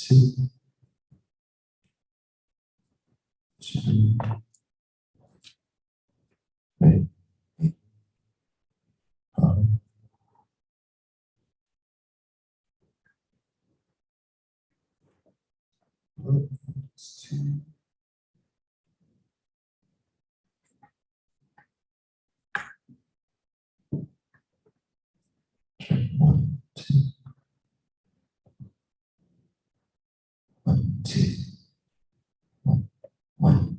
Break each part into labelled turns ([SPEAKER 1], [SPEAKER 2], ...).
[SPEAKER 1] 2, 3, 4, 5, 2, 1, 2, 1, 2, 1, 1,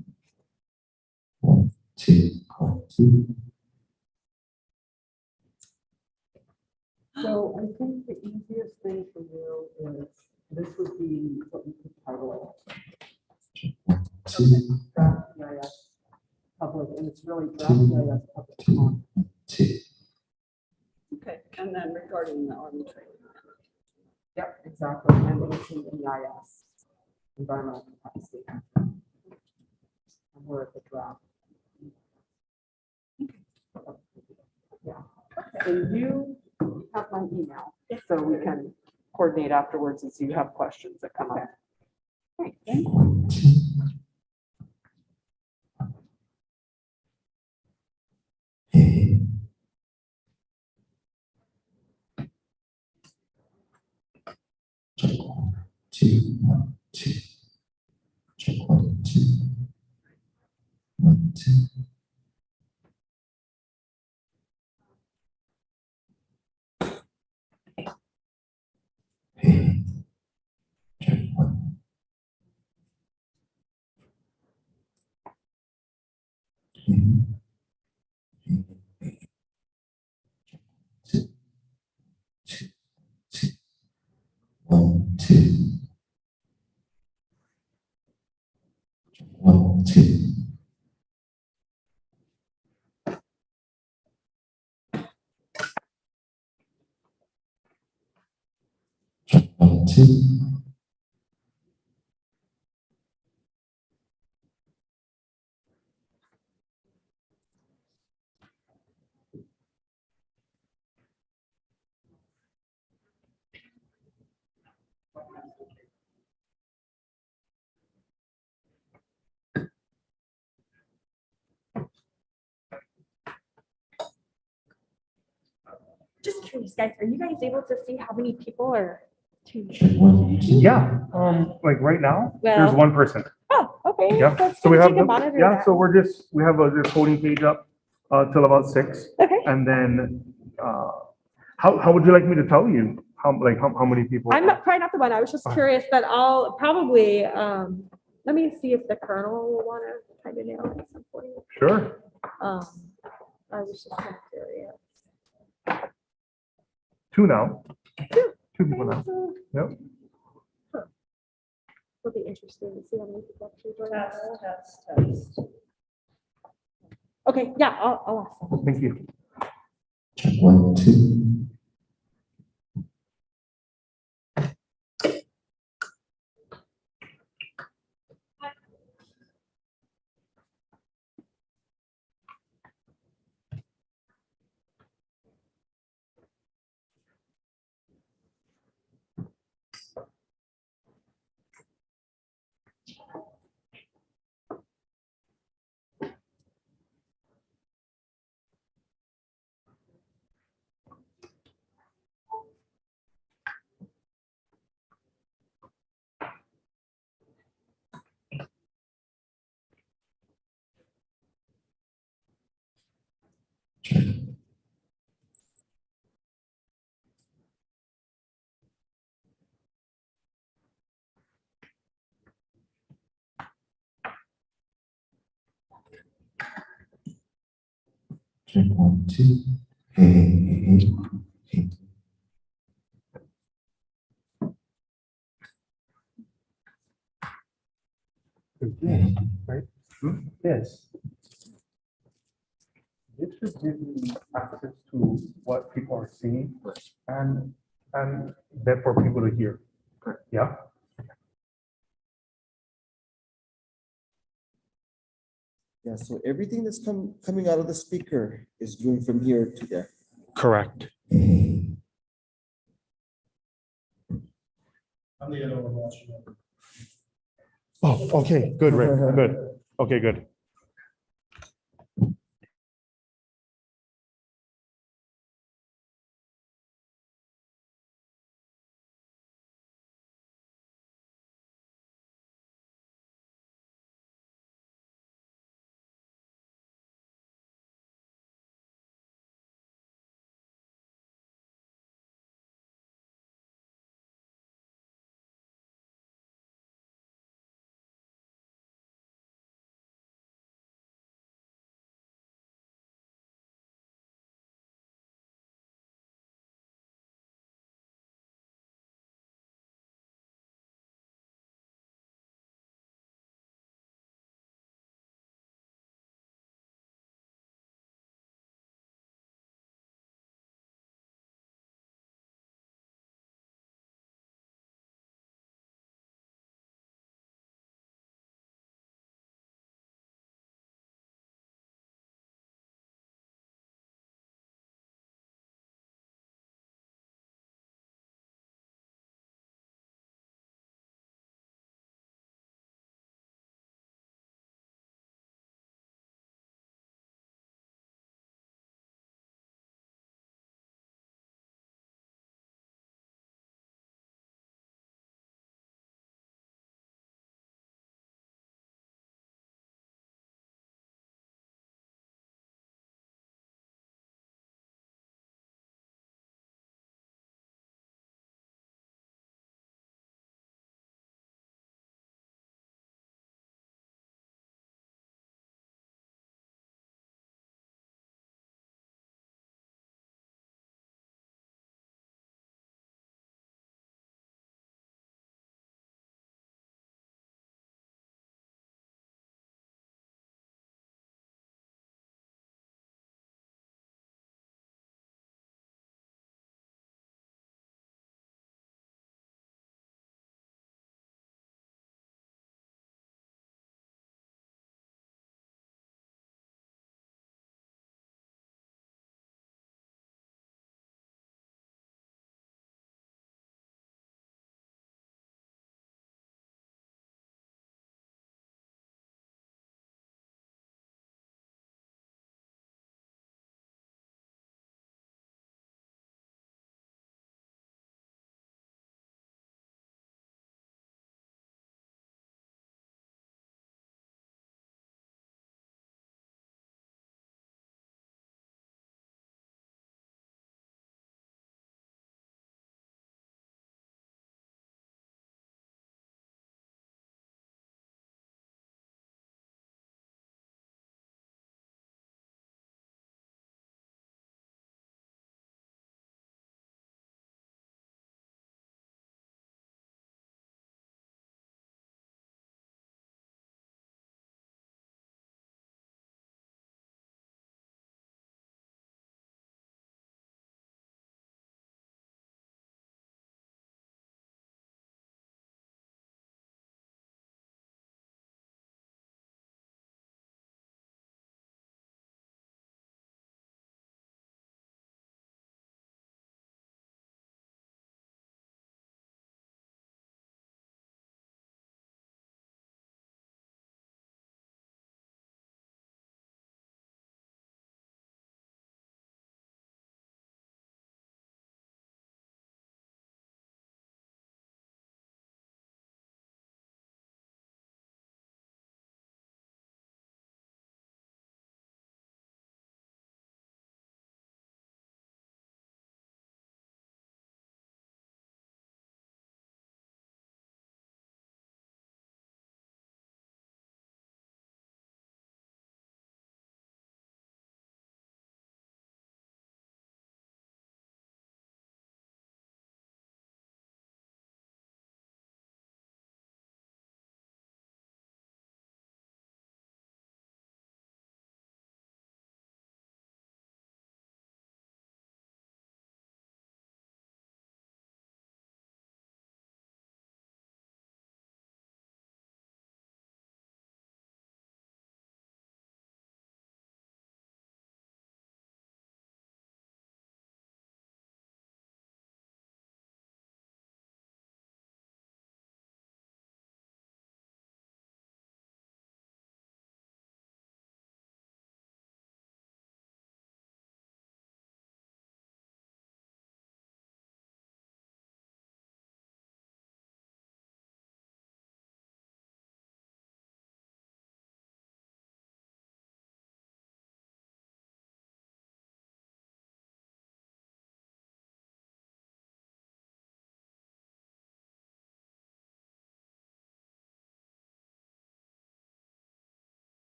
[SPEAKER 1] 1, 2, 1, 2.
[SPEAKER 2] So I think the easiest thing for you is, this would be what you could title it.
[SPEAKER 1] 2,
[SPEAKER 2] Draft EIS public, and it's really draft EIS public.
[SPEAKER 1] 2, 2.
[SPEAKER 2] Okay, and then regarding the Army training. Yep, exactly, and it's an EIS, environmental capacity. And we're at the draft. Yeah, and you have my email, so we can coordinate afterwards as you have questions that come up. Great, thank you.
[SPEAKER 1] 1, 2. Hey. Check 1, 2, 1, 2. Check 1, 2. 1, 2. Hey. Check 1. Hey. Hey. 2, 2, 2. 1, 2. Check 1, 2. Check 1, 2.
[SPEAKER 3] Just curious, guys, are you guys able to see how many people are tuned
[SPEAKER 1] Check
[SPEAKER 3] in?
[SPEAKER 1] 1, 2.
[SPEAKER 4] Yeah, like right now, there's
[SPEAKER 3] Well-
[SPEAKER 4] one person.
[SPEAKER 3] Oh, okay.
[SPEAKER 4] Yeah,
[SPEAKER 3] That's
[SPEAKER 4] so we
[SPEAKER 3] good.
[SPEAKER 4] have,
[SPEAKER 3] You can monitor
[SPEAKER 4] yeah,
[SPEAKER 3] that.
[SPEAKER 4] so we have a voting page up till about 6.
[SPEAKER 3] Okay.
[SPEAKER 4] And then, how would you like me to tell you? How many people?
[SPEAKER 3] I'm not, probably not the one. I was just curious, but I'll probably, let me see if the colonel will want to kind of nail it at some point.
[SPEAKER 4] Sure.
[SPEAKER 3] I was just kind of curious.
[SPEAKER 4] 2 now.
[SPEAKER 3] Two.
[SPEAKER 4] 2 people now.
[SPEAKER 3] So,
[SPEAKER 4] Yep.
[SPEAKER 3] it'll be interesting to see how many people actually join.
[SPEAKER 2] Test.
[SPEAKER 3] Okay, yeah, I'll ask them.
[SPEAKER 4] Thank you.
[SPEAKER 1] Check 1, 2. Check 1, 2. Hey. Hey.
[SPEAKER 4] Right? Yes. It should give you access to what people are seeing and therefore people to hear. Yeah.
[SPEAKER 5] Yeah, so everything that's coming out of the speaker is going from here to there.
[SPEAKER 4] Correct.
[SPEAKER 6] I'm the other one watching it.
[SPEAKER 4] Oh, okay, good, Rick, good. Okay, good.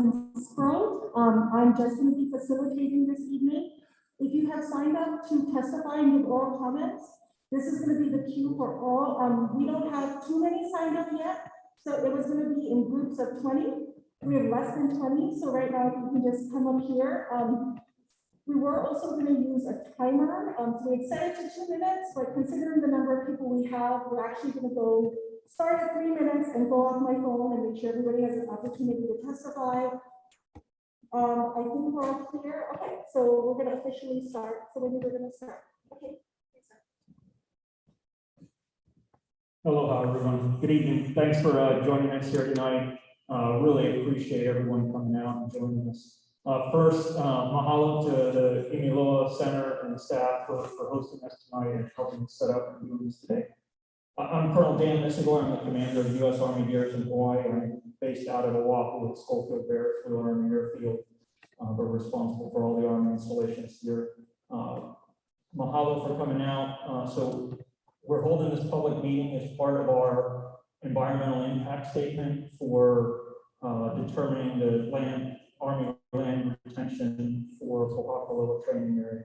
[SPEAKER 6] Scroll. I'm just going to be facilitating this evening. If you have signed up to testify and give oral comments, this is going to be the queue for all. We don't have too many signed up yet, so it was going to be in groups of 20. We have less than 20, so right now you can just come up here. We were also going to use a timer, so we set it to 2 minutes, but considering the number of people we have, we're actually going to go start at 3 minutes and go off my phone and make sure everybody has an opportunity to testify. I think we're all clear. Okay, so we're going to officially start. So when we're going to start. Okay.
[SPEAKER 7] Aloha, everyone. Good evening. Thanks for joining us here tonight. Really appreciate everyone coming out and joining us. First, mahalo to the Imiloa Center and the staff for hosting us tonight and helping us set up and doing this today. I'm Colonel Dan Missigor. I'm the commander of the U.S. Army Garrison Hawaii. I'm based out of Oahu at Schofield Barracks, Army Airfield. We're responsible for all the Army installations here. Mahalo for coming out. So we're holding this public meeting as part of our environmental impact statement for determining the Army land retention for Pōhakuloa training area.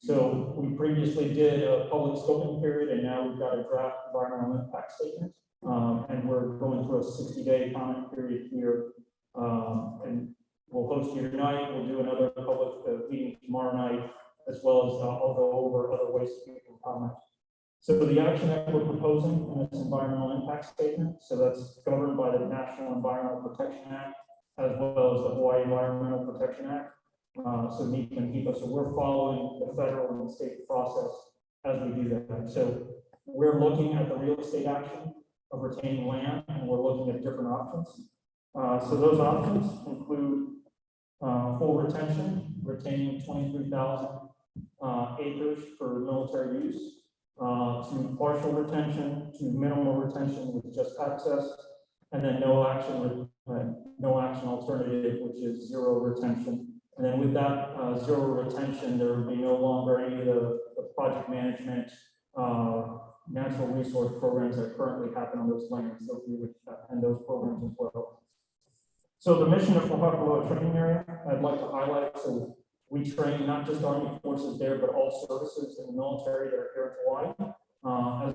[SPEAKER 7] So we previously did a public scoping period, and now we've got a draft environmental impact statement. And we're going through a 60-day comment period here. And we'll host you tonight. We'll do another public meeting tomorrow night, as well as I'll go over other ways people can comment. So the action that we're proposing in this environmental impact statement, so that's governed by the National Environmental Protection Act, as well as the Hawaii Environmental Protection Act. So NEPA and HEPA. So we're following the federal and state process as we do that. So we're looking at the real estate action of retaining land, and we're looking at different options. So those options include full retention, retaining 23,000 acres for military use, to partial retention, to minimal retention with just access, and then no action alternative, which is zero retention. And then with that zero retention, there would be no longer any of the project management, natural resource programs that currently happen on those lands. So we would end those programs as well. So the mission of Pōhakuloa training area, I'd like to highlight. So we train not just Army forces there, but all services in the military that are here in Hawaii,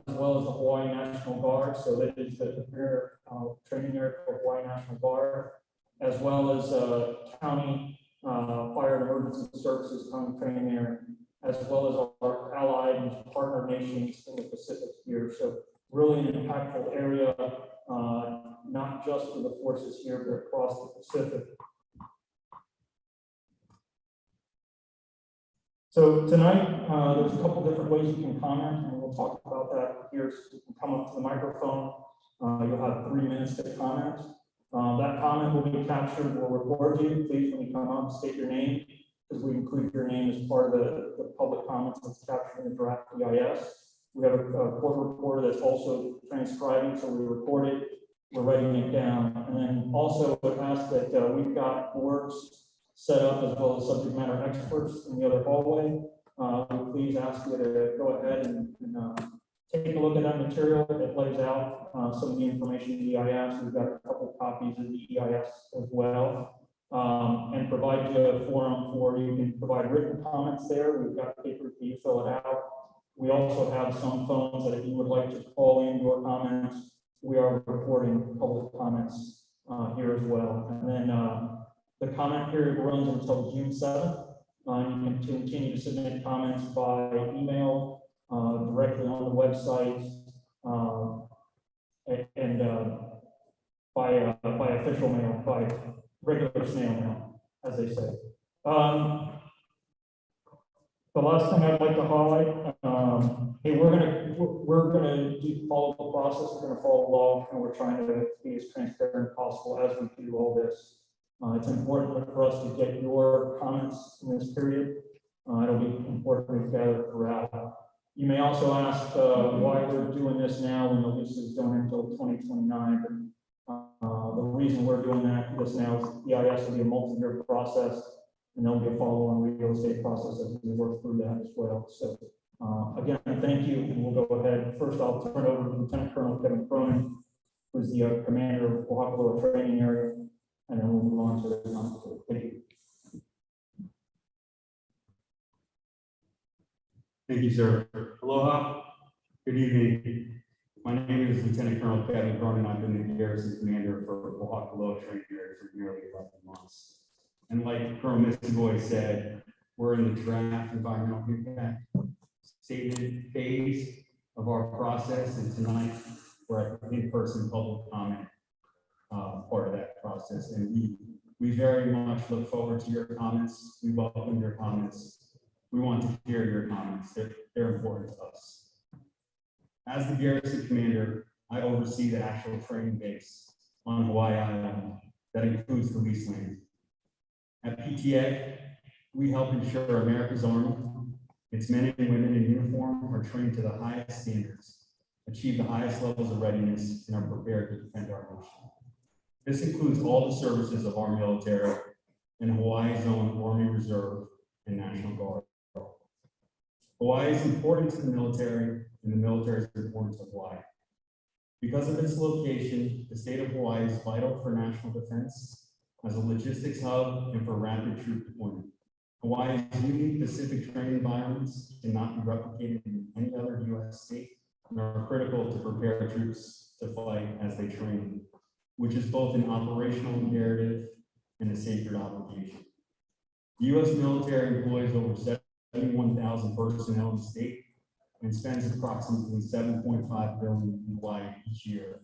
[SPEAKER 7] as well as the Hawaii National Guard. So that is the premier training area for Hawaii National Guard, as well as county fire and emergency services county training area, as well as our allied and partner nations in the Pacific here. So really an impactful area, not just for the forces here, but across the Pacific. So tonight, there's a couple different ways you can comment, and we'll talk about that here. So you can come up to the microphone. You'll have 3 minutes to comment. That comment will be captured. We'll record you. Please, when you come up, state your name, because we include your name as part of the public comments that's captured in the draft EIS. We have a court reporter that's also transcribing, so we record it. We're writing it down. And then also it asks that we've got boards set up as well as subject matter experts in the other hallway. Please ask you to go ahead and take a look at that material. It lays out some of the information in the EIS. We've got a couple copies of the EIS as well, and provide you a forum for you can provide written comments there. We've got paper for you to fill it out. We also have some phones that if you would like to call in your comments, we are recording public comments here as well. And then the comment period runs until June 7th. You can continue to submit comments by email, directly on the website, and by official mail, by regular snail mail, as they say. The last thing I'd like to highlight, hey, we're gonna follow the process. We're gonna follow the law, and we're trying to be as transparent as possible as we do all this. It's important for us to get your comments in this period. It'll be important to gather throughout. You may also ask why we're doing this now when the lease is done until 2029. The reason we're doing this now is the EIS will be a multi-year process, and there'll be a follow-on real estate process as we work through that as well. So again, thank you, and we'll go ahead. First, I'll turn it over to Lieutenant Colonel Kevin Cronin, who's the commander of Pōhakuloa training area. And then we'll move on to the comments. Thank you.
[SPEAKER 8] Thank you, sir. Aloha. Good evening. My name is Lieutenant Colonel Kevin Cronin. I've been the garrison commander for Pōhakuloa training area for nearly 11 months. And like Colonel Mistigoy said, we're in the draft environmental impact statement phase of our process, and tonight we're at the in-person public comment part of that process. And we very much look forward to your comments. We welcome your comments. We want to hear your comments. They're important to us. As the garrison commander, I oversee the actual training base on Hawaii Island that includes the lease land. At PTA, we help ensure America's Army, its men and women in uniform, are trained to the highest standards, achieve the highest levels of readiness, and are prepared to defend our nation. This includes all the services of our military and Hawaii's own Army Reserve and National Guard. Hawaii is important to the military, and the military is important to Hawaii. Because of its location, the state of Hawaii is vital for national defense as a logistics hub and for rapid troop deployment. Hawaii's unique Pacific training environments cannot be replicated in any other U.S. state and are critical to prepare troops to fight as they train, which is both an operational imperative and a sacred obligation. The U.S. military employs over 71,000 personnel in the state and spends approximately $7.5 billion in Hawaii each year,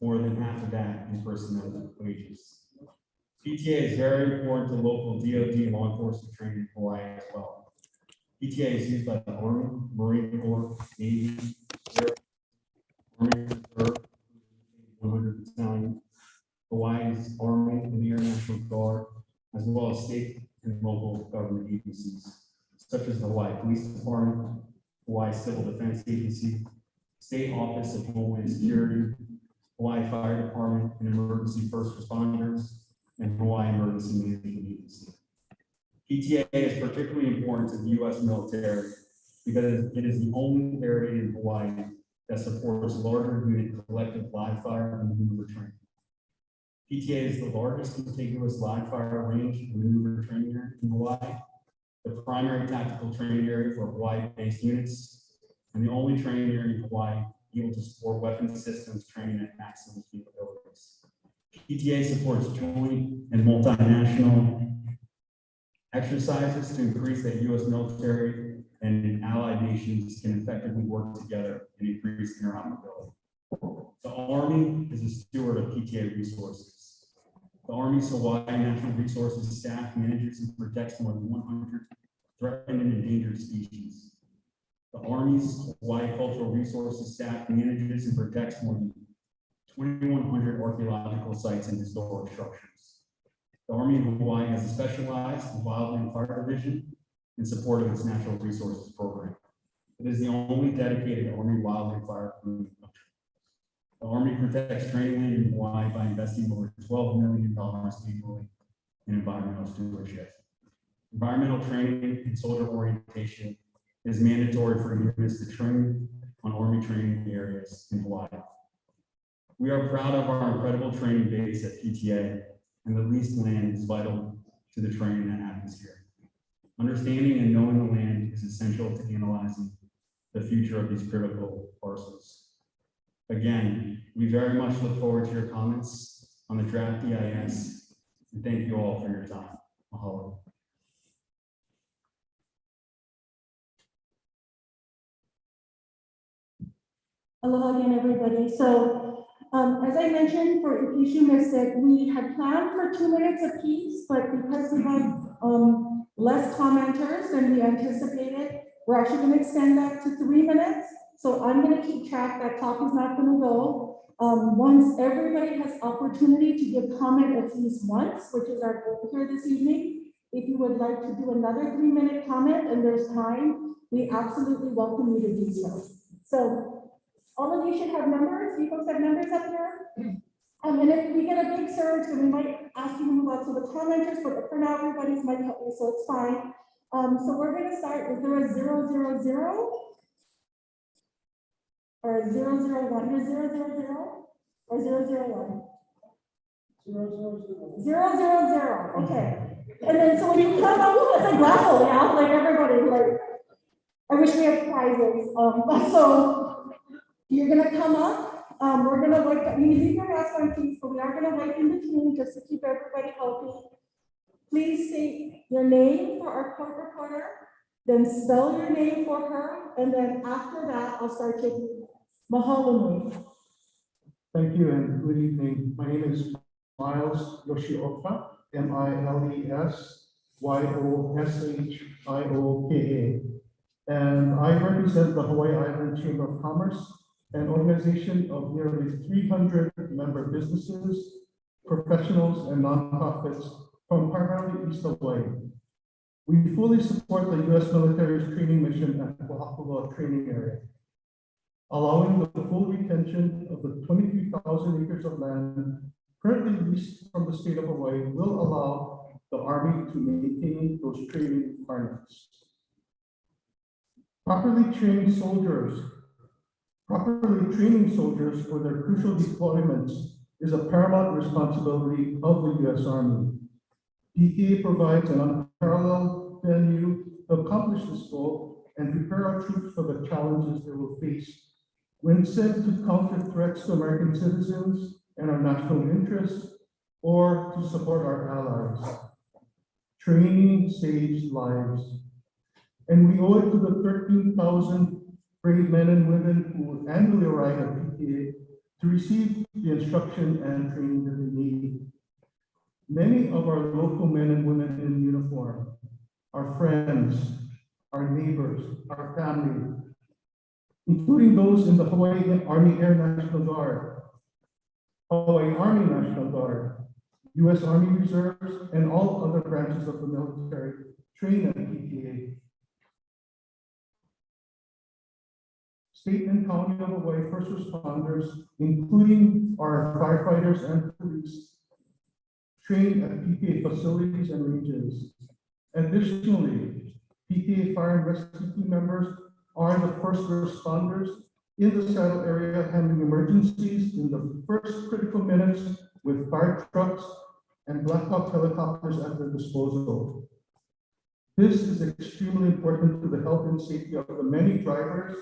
[SPEAKER 8] more than half of that in personnel wages. PTA is very important to local DoD law enforcement training in Hawaii as well. PTA is used by the Army, Marine Corps, Navy, Air Force, Army Reserve, 100 Battalion, Hawaii's Army and the Air National Guard, as well as state and local government agencies, such as the Hawaii Police Department, Hawaii Civil Defense Agency, State Office of Homeland Security, Hawaii Fire Department and Emergency First Responders, and Hawaii Emergency Management Agency. PTA is particularly important to the U.S. military because it is the only area in Hawaii that supports larger unit collective live fire and maneuver training. PTA is the largest contiguous live fire range and maneuver training area in Hawaii, the primary tactical training area for Hawaii-based units, and the only training area in Hawaii able to support weapons systems training at maximum capabilities. PTA supports joint and multinational exercises to increase that U.S. military and allied nations can effectively work together and increase interoperability. The Army is a steward of PTA resources. The Army's Hawaii Natural Resources staff manages and protects more than 100 threatened and endangered species. The Army's Hawaii Cultural Resources staff manages and protects more than 2,100 archaeological sites and historic structures. The Army of Hawaii has a specialized wildland fire division in support of its natural resources program. It is the only dedicated Army wildland fire crew in the country. The Army protects training land in Hawaii by investing over $12 million annually in environmental stewardship. Environmental training and soldier orientation is mandatory for units to train on Army training areas in Hawaii. We are proud of our incredible training base at PTA, and the leased land is vital to the training and atmosphere. Understanding and knowing the land is essential to analyzing the future of these critical parcels. Again, we very much look forward to your comments on the draft EIS, and thank you all for your time. Mahalo.
[SPEAKER 6] Aloha again, everybody. So, as I mentioned, in case you missed it, we had planned for 2 minutes apiece, but because we had less commenters than we anticipated, we're actually going to extend that to 3 minutes. So I'm going to keep track. That clock is not going to go. Once everybody has opportunity to give comment at least once, which is our goal here this evening, if you would like to do another 3-minute comment and there's time, we absolutely welcome you to do so. So all of you should have numbers. You folks have numbers up here? And if we get a big surge, then we might ask you to move out to the commenters, but for now, everybody's might help me, so it's fine. So we're going to start. Is there a 000? Or a 001? Or 000? Or 001? Okay. And then so when you come up, it's a raffle, yeah, like everybody, like, I wish we had prizes. So you're gonna come up, we're gonna wipe, you leave your mask on, please, but we are gonna wipe in between just to keep everybody healthy. Please state your name for our court reporter, then spell your name for her, and then after that, I'll start taking Mahalo.
[SPEAKER 4] Thank you and good evening. My name is Miles Yoshioka, MILESYOSHIOKA. And I represent the Hawaii Island Chamber of Commerce, an organization of nearly 300 member businesses, professionals, and nonprofits from primarily East Hawaii. We fully support the U.S. military's training mission at Pōhakuloa training area, allowing the full retention of the 23,000 acres of land currently leased from the state of Hawaii will allow the Army to maintain those training requirements. Properly training soldiers for their crucial deployments is a paramount responsibility of the U.S. Army. PTA provides an unparalleled venue to accomplish this goal and prepare our troops for the challenges they will face when sent to counter threats to American citizens and our national interests, or to support our allies. Training saves lives. And we owe it to the 13,000 brave men and women who annually arrive at PTA to receive the instruction and training that they need. Many of our local men and women in uniform, our friends, our neighbors, our family, including those in the Hawaii Army Air National Guard, Hawaii Army National Guard, U.S. Army Reserves, and all other branches of the military train at PTA. State and county of Hawaii first responders, including our firefighters and police, train at PTA facilities and ranges. Additionally, PTA fire and rescue team members are the first responders in the saddle area handling emergencies in the first critical minutes with fire trucks and Black Hawk helicopters at their disposal. This is extremely important to the health and safety of the many drivers,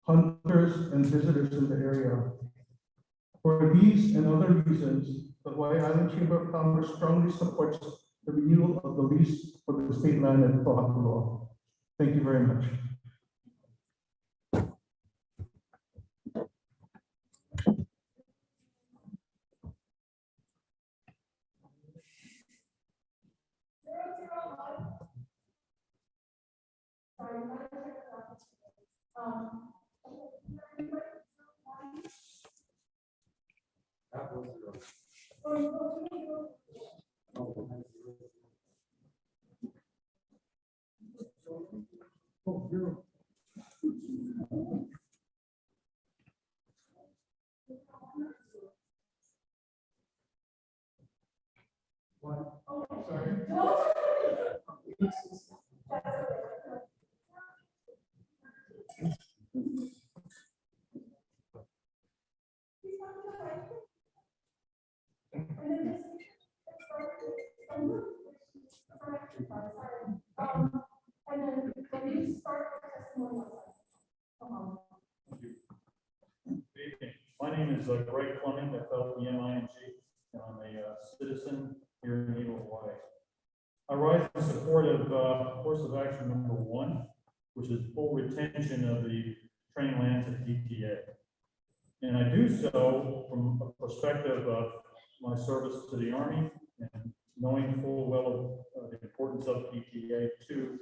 [SPEAKER 4] hunters, and visitors in the area. For these and other reasons, the Hawaii Island Chamber of Commerce strongly supports the renewal of the lease for the state land at Pōhakuloa. Thank you very much.
[SPEAKER 7] My name is Greg Fleming, FLEMING, and I'm a citizen here in Naval, Hawaii. I rise in support of course of action number 1, which is full retention of the training lands at PTA. And I do so from a perspective of my service to the Army and knowing full well the importance of PTA to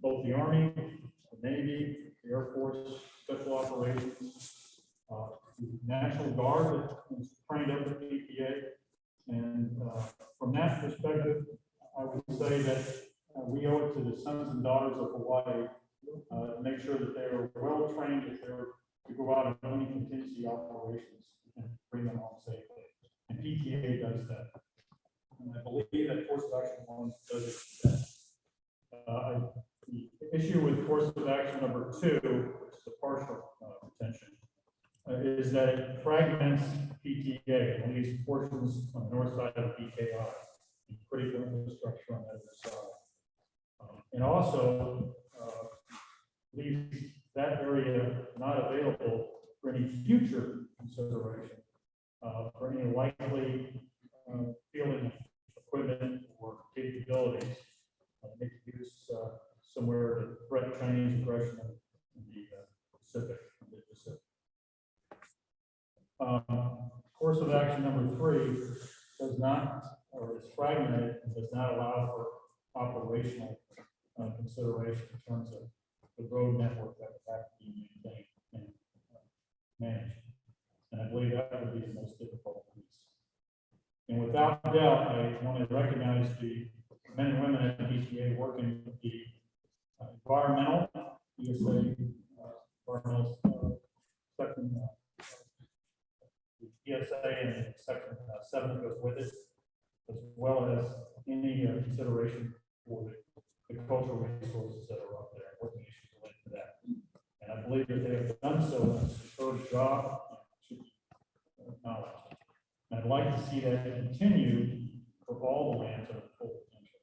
[SPEAKER 7] both the Army, the Navy, the Air Force, Special Operations, the National Guard that is trained up at PTA. And from that perspective, I would say that we owe it to the sons and daughters of Hawaii to make sure that they are well trained if they're to go out on any contingency operations and bring them home safely. And PTA does that. And I believe that course of action 1 does that. The issue with course of action number 2, which is the partial retention, is that it fragments PTA PTA, and leaves portions on the north side of PKI, and critical infrastructure on the other side. And also leaves that area not available for any future consideration for any likely fielding equipment or capabilities. Make use somewhere to threat Chinese aggression in the Pacific. Course of action number 3 does not, or is fragmented and does not allow for operational consideration in terms of the road network that would have to be maintained and managed. And I believe that would be the most difficult piece. And without doubt, I want to recognize the men and women at the PTA working with the environmental, ESA, environmental section, the ESA and section 7 goes with it, as well as any consideration for the cultural resources that are up there, and what the issues relate to that. And I believe that they have done so in a superb job, should be acknowledged. And I'd like to see that continue for all the lands that are full potential.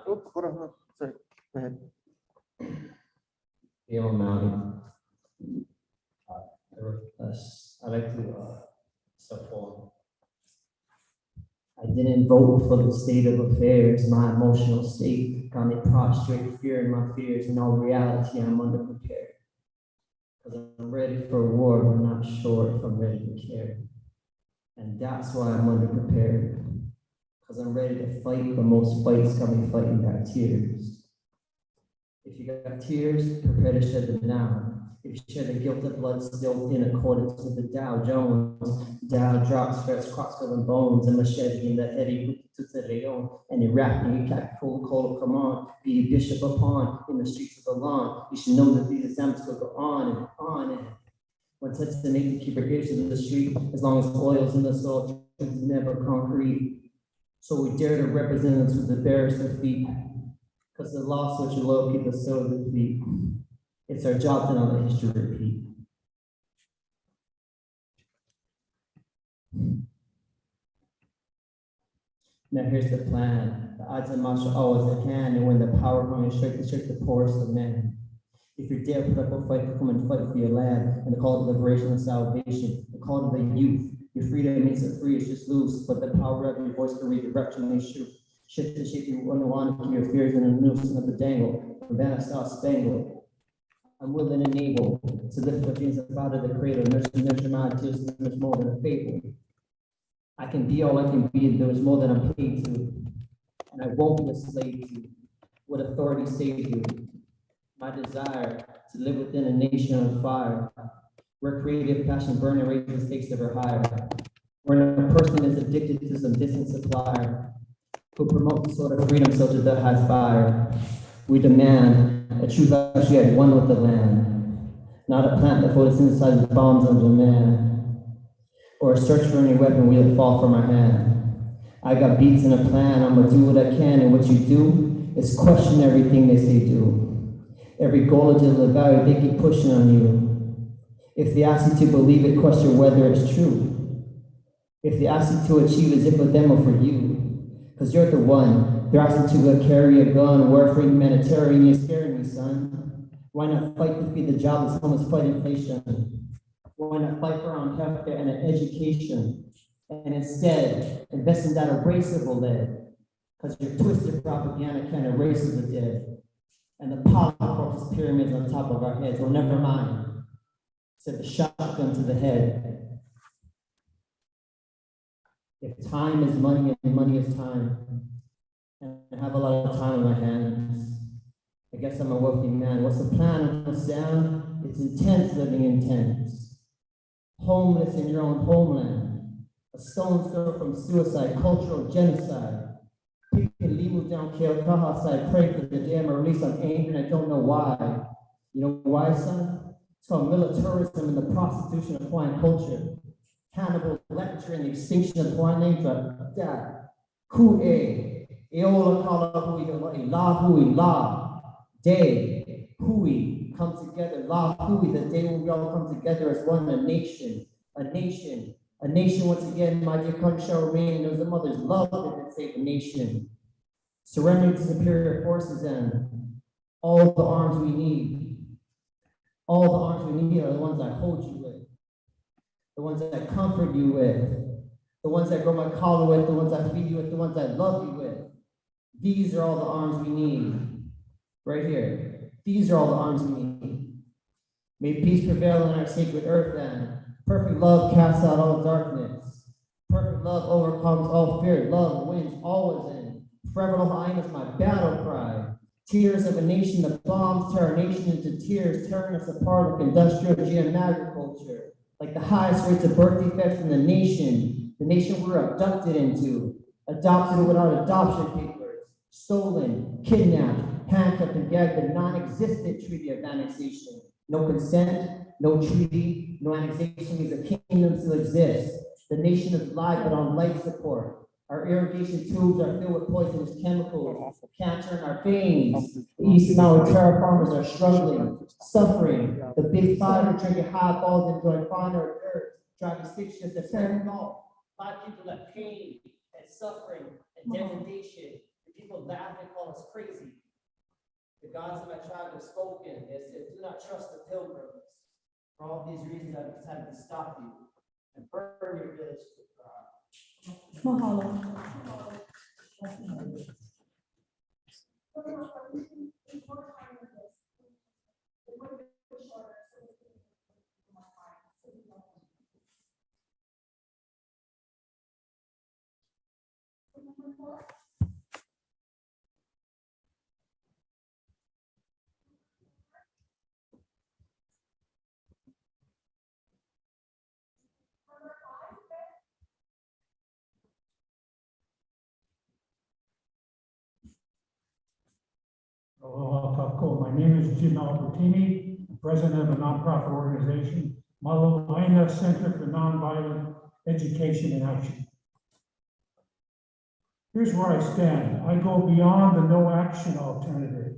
[SPEAKER 5] Oh, hold on, sorry, go ahead.
[SPEAKER 9] Gail Mountain. I'd like to support. I didn't vote for the state of affairs. My emotional state got me prostrate, fearing my fears. In all reality, I'm underprepared. Because I'm ready for war, but not sure if I'm ready to care. And that's why I'm underprepared. Because I'm ready to fight, but most fights got me fighting back tears. If you got tears, prepare to shed them now. If you shed the guilt of blood still in accordance with the Dow Jones, Dow drops, fresh cross filling bones, and machete in the Eddie to the Leon, and you rap and you cat cola, come on, be a bishop upon in the streets of the lawn. You should know that these attempts will go on and on. And one touch to make to keep your ears to the street, as long as oil's in the soil, truth is never concrete. So we dare to represent us with the barest of feet, because the loss which low people so defeat. It's our job to not let history repeat. Now here's the plan. The odds and march are always at hand, and when the power comes, strike the poorest of men. If you dare put up a fight, to come and fight for your land, and the call to liberation and salvation, the call to the youth. Your freedom means that free is just loose, but the power of your voice can redirection may shoot. Shift to shape you want to keep your fears in a noose and the dangle, from Vanna Star Spangled. I'm willing and able to lift the things up out of the cradle, nurture my tears, and there's more than a fable. I can be all I can be, and there's more than I'm paid to. And I won't be a slave to what authority saved you. My desire to live within a nation on fire, where creative passion burn and raise the stakes ever higher. Where a person is addicted to some distant supplier who promotes the sort of freedom soldier that has fire. We demand a true actually at one with the land, not a plant that photosynthesizes bombs on demand, or a search for any weapon we'll fall from our hand. I got beats and a plan, I'm gonna do what I can, and what you do is question everything they say do. Every goal to the value, they keep pushing on you. If they ask you to believe it, question whether it's true. If they ask you to achieve, is it for them or for you? Because you're the one. They're asking to carry a gun, work for humanitarian, you're scaring me, son. Why not fight to feed the jobless, homeless, fight inflation? Why not fight for our healthcare and an education? And instead, invest in that erasable lead, because your twisted propaganda can't erase the dead. And the polycorpus pyramids on top of our heads, well, never mind. Said the shotgun to the head. If time is money and money is time, and I have a lot of time on my hands. I guess I'm a wealthy man. What's the plan of the sound? It's intense living intense. Homeless in your own homeland. A stone's throw from suicide, cultural genocide. People leave down Keokaha side, pray for the day I'm released. I'm angry and I don't know why. You know why, son? It's called militarism and the prostitution of Hawaiian culture. Hannibal Lecter and the extinction of Hawaiian nature. Dad. Ku'e. Eola kala hui la hui la. Day. Hui. Come together. La hui. The day when we all come together as one, a nation. A nation. A nation, once again, my dear country shall remain, and it was the mother's love that saved the nation. Surrendering to superior forces and all the arms we need. All the arms we need are the ones I hold you with, the ones that I comfort you with, the ones that grow my collar with, the ones I feed you with, the ones I love you with. These are all the arms we need. Right here. These are all the arms we need. May peace prevail on our sacred earth then. Perfect love casts out all darkness. Perfect love overcomes all fear. Love wins always in. Forever Ohio is my battle cry. Tears of a nation that bombs tear our nation into tears, tearing us apart like industrial GM agriculture. Like the highest rates of birth defects in the nation we were abducted into. Adopted without adoption papers. Stolen, kidnapped, handcuffed, and gagged. The non-existent treaty of annexation. No consent. No treaty, no annexation means a kingdom still exists. The nation is live but on life support. Our irrigation tubes are filled with poisonous chemicals, cancer in our veins. The East and our terror farmers are struggling, suffering. The big five are drinking hot balls and enjoying fine hors d'oeuvres, driving stick shifts at San Golf. 5 people have pain and suffering and degradation. The people laugh and call us crazy. The gods of my tribe have spoken. They said, do not trust the pilgrims. For all these reasons, I've decided to stop you and burn your village to the ground.
[SPEAKER 6] Mahalo.
[SPEAKER 10] Aloha kako. My name is Jim Albertini, president of a nonprofit organization, Malamaina Center for Nonviolent Education and Action. Here's where I stand. I go beyond the no action alternative.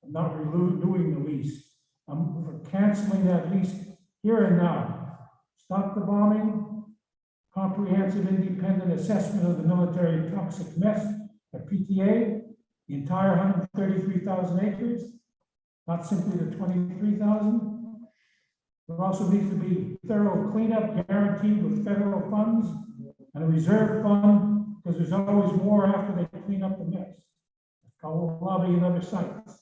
[SPEAKER 10] I'm not renewing the lease. I'm for canceling that lease here and now. Stop the bombing, comprehensive independent assessment of the military toxic mess at PTA, the entire 133,000 acres, not simply the 23,000. There also needs to be thorough cleanup guaranteed with federal funds and a reserve fund, because there's always more after they clean up the mess. Kaho'olawe and other sites.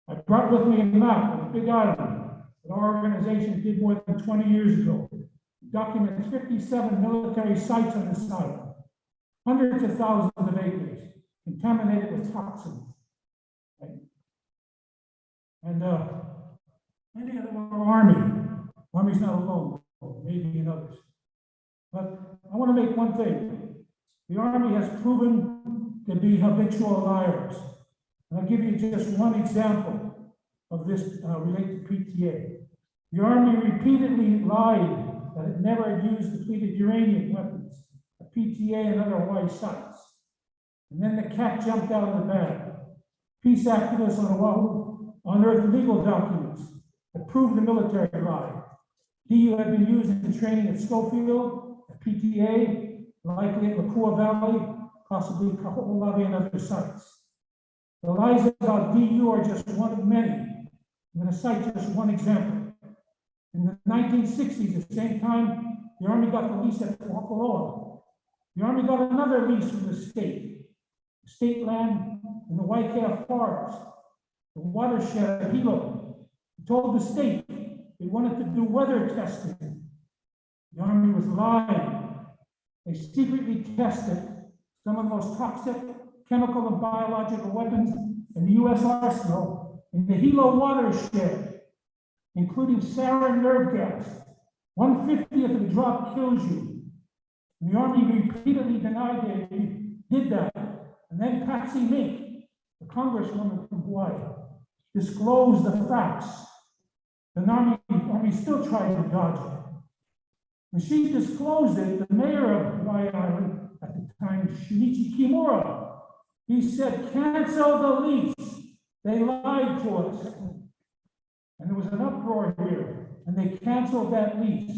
[SPEAKER 10] I brought with me a map of a big island that our organization did more than 20 years ago. It documents 57 military sites on this island, hundreds of thousands of acres, contaminated with toxins. Right? And any of our Army's not alone, maybe in others. But I want to make one thing. The Army has proven to be habitual liars. And I'll give you just one example of this related to PTA. The Army repeatedly lied that it never used depleted uranium weapons at PTA and other Hawaii sites. And then the cat jumped out of the bag. Peace activists on Oahu unearthed legal documents that proved the military lie. DU had been used in training at Schofield, at PTA, likely at Makua Valley, possibly Kaho'olawe and other sites. The lies about DU are just one of many. I'm going to cite just one example. In the 1960s, at the same time, the Army got the lease at Pōhakuloa. The Army got another lease from the state land in the Waikea Forest, the watershed of Hilo. He told the state they wanted to do weather testing. The Army was lying. They secretly tested some of the most toxic chemical and biological weapons in the U.S. arsenal in the Hilo watershed, including sarin nerve gas. 1/50th of the drop kills you. And the Army repeatedly denied that it did that. And then Patsy Mink, the congresswoman from Hawaii, disclosed the facts. The Army still tried to dodge it. When she disclosed it, the mayor of Hawaii Island at the time, Shinichi Kimura, he said, cancel the lease. They lied to us. And there was an uproar here, and they canceled that lease.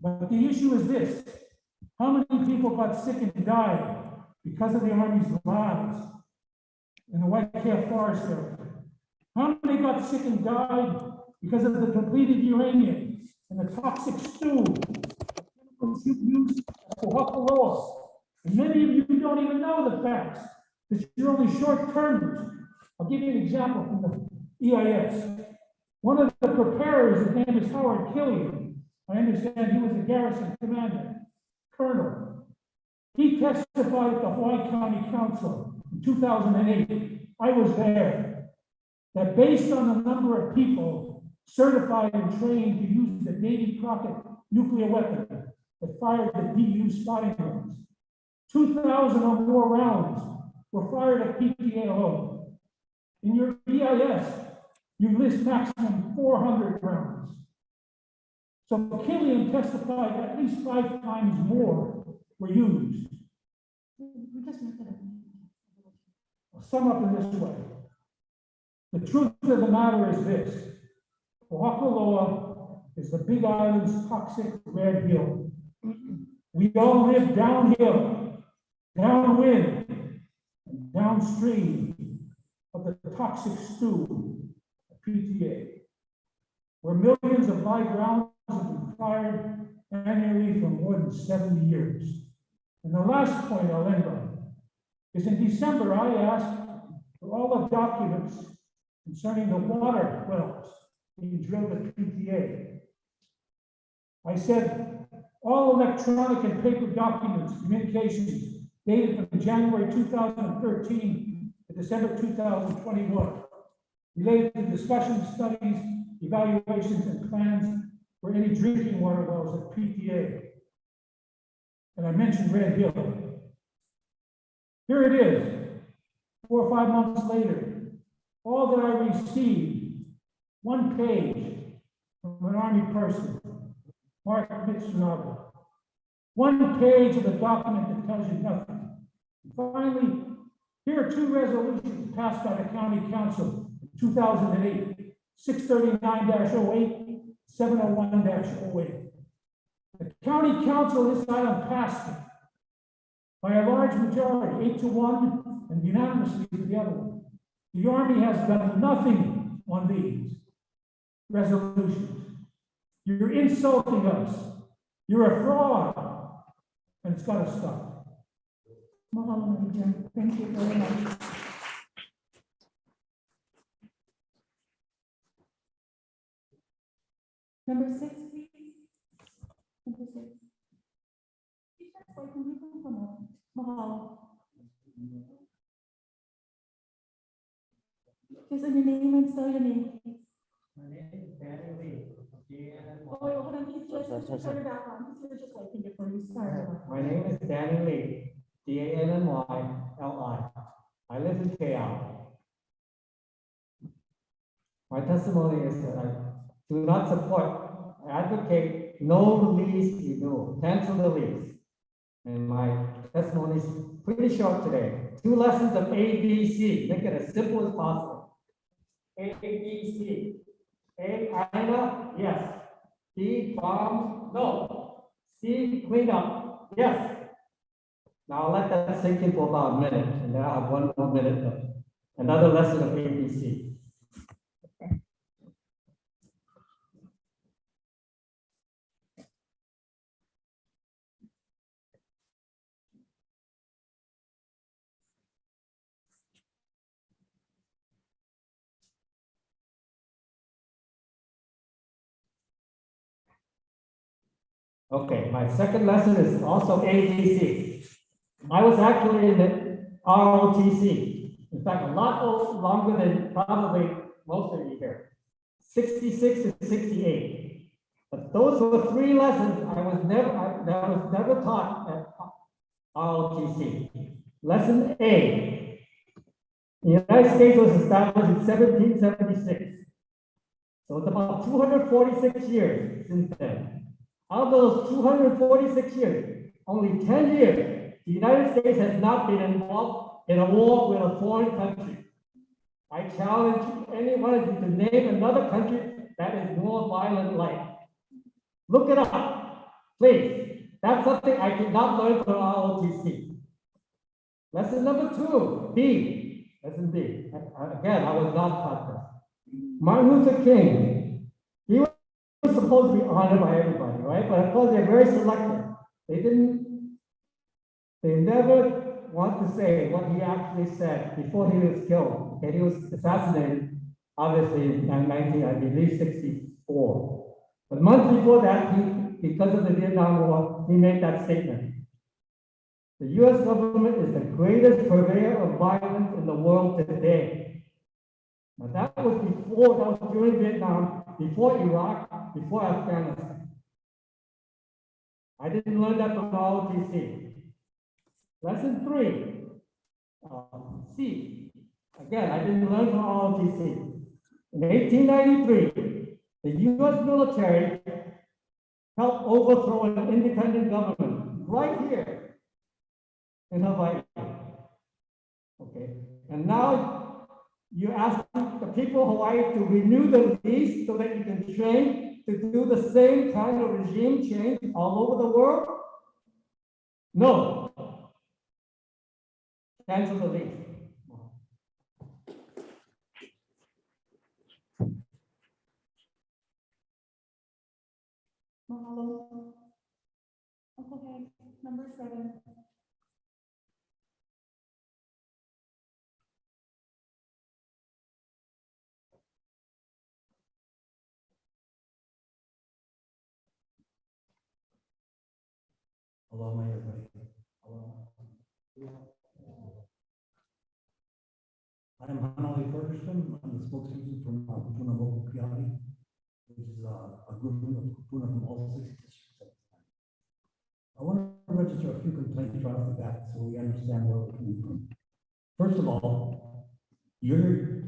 [SPEAKER 10] But the issue is this: how many people got sick and died because of the Army's lies in the White Cave Forest area? How many got sick and died because of the depleted uranium and the toxic stew used at Pōhakuloa? And many of you don't even know the facts, because you're only short-termers. I'll give you an example from the EIS. One of the preparers, his name is Howard Killian. I understand he was a garrison commander, colonel. He testified at the Hawaii County Council in 2008. I was there. That based on the number of people certified and trained to use the Davy Crockett nuclear weapon that fired the DU spotting rounds, 2,000 or more rounds were fired at PTA alone. In your EIS, you list maximum 400 rounds. So Killian testified at least 5 times more were used. I'll sum up in this way. The truth of the matter is this: Pōhakuloa is the Big Island's toxic red hill. We all live downhill, downwind, and downstream of the toxic stew of PTA, where millions of live rounds have been fired annually for more than 70 years. And the last point I'll end on is in December, I asked for all the documents concerning the water wells being drilled at PTA. I said all electronic and paper documents, communications dated from January 2013 to December 2021, related to discussions, studies, evaluations, and plans for any drinking water wells at PTA. And I mentioned Red Hill. Here it is, 4 or 5 months later. All that I received, 1 page from an Army person, Mark Mitsunaga. 1 page of a document that tells you nothing. And finally, here are 2 resolutions passed by the County Council in 2008, 639-08, 701-08. The County Council this item passed it by a large majority, 8-1, and unanimously to the other one. The Army has done nothing on these resolutions. You're insulting us. You're a fraud, and it's got to stop.
[SPEAKER 6] Mahalo, Major. Thank you very much. Number 6, please. Number 6. Mahalo. Just in your name and spell your name.
[SPEAKER 9] My name is Danny Lee.
[SPEAKER 6] Oh, hold on, please, just turn it back on. Just so I can get for you. Sorry.
[SPEAKER 9] My name is Danny Lee, DANNYLI. I live in KL. My testimony is that I do not support, I advocate no lease renewal, cancel the lease. And my testimony is pretty short today. 2 lessons of ABC, make it as simple as possible. ABC. A, Ida, yes. B, bomb, no. C, clean up, yes. Now I'll let that sink in for about a minute, and then I'll have 1 more minute of another lesson of ABC. Okay, my second lesson is also ABC. I was actually in the ROTC. In fact, a lot longer than probably most of you here. 66 to 68. But those were 3 lessons that was never taught at ROTC. Lesson A. The United States was established in 1776. So it's about 246 years since then. Out of those 246 years, only 10 years, the United States has not been involved in a war with a foreign country. I challenge any one of you to name another country that is more violent like. Look it up, please. That's something I did not learn from ROTC. Lesson number 2, B. Lesson B. Again, I was not taught this. Martin Luther King, he was supposed to be honored by everybody, right? But of course, they're very selective. They never want to say what he actually said before he was killed. Okay, he was assassinated, obviously, in 1964. But months before that, because of the Vietnam War, he made that statement. The US government is the greatest purveyor of violence in the world today. Now that was during Vietnam, before Iraq, before Afghanistan. I didn't learn that from ROTC. Lesson 3, C. Again, I didn't learn from ROTC. In 1893, the US military helped overthrow an independent government right here in Hawaii. Okay, and now you ask the people of Hawaii to renew the lease so that you can train to do the same kind of regime change all over the world? No. Cancel the lease.
[SPEAKER 6] Mahalo. Uncle Hank, number 7.
[SPEAKER 11] Hello, everybody. Hello. I'm Hanali Ferguson. I'm the spokesperson from Kupuna Local Piali, which is a group of Kupuna from all 6 districts. I want to register a few complaints right off the bat so we understand where we're coming from. First of all, your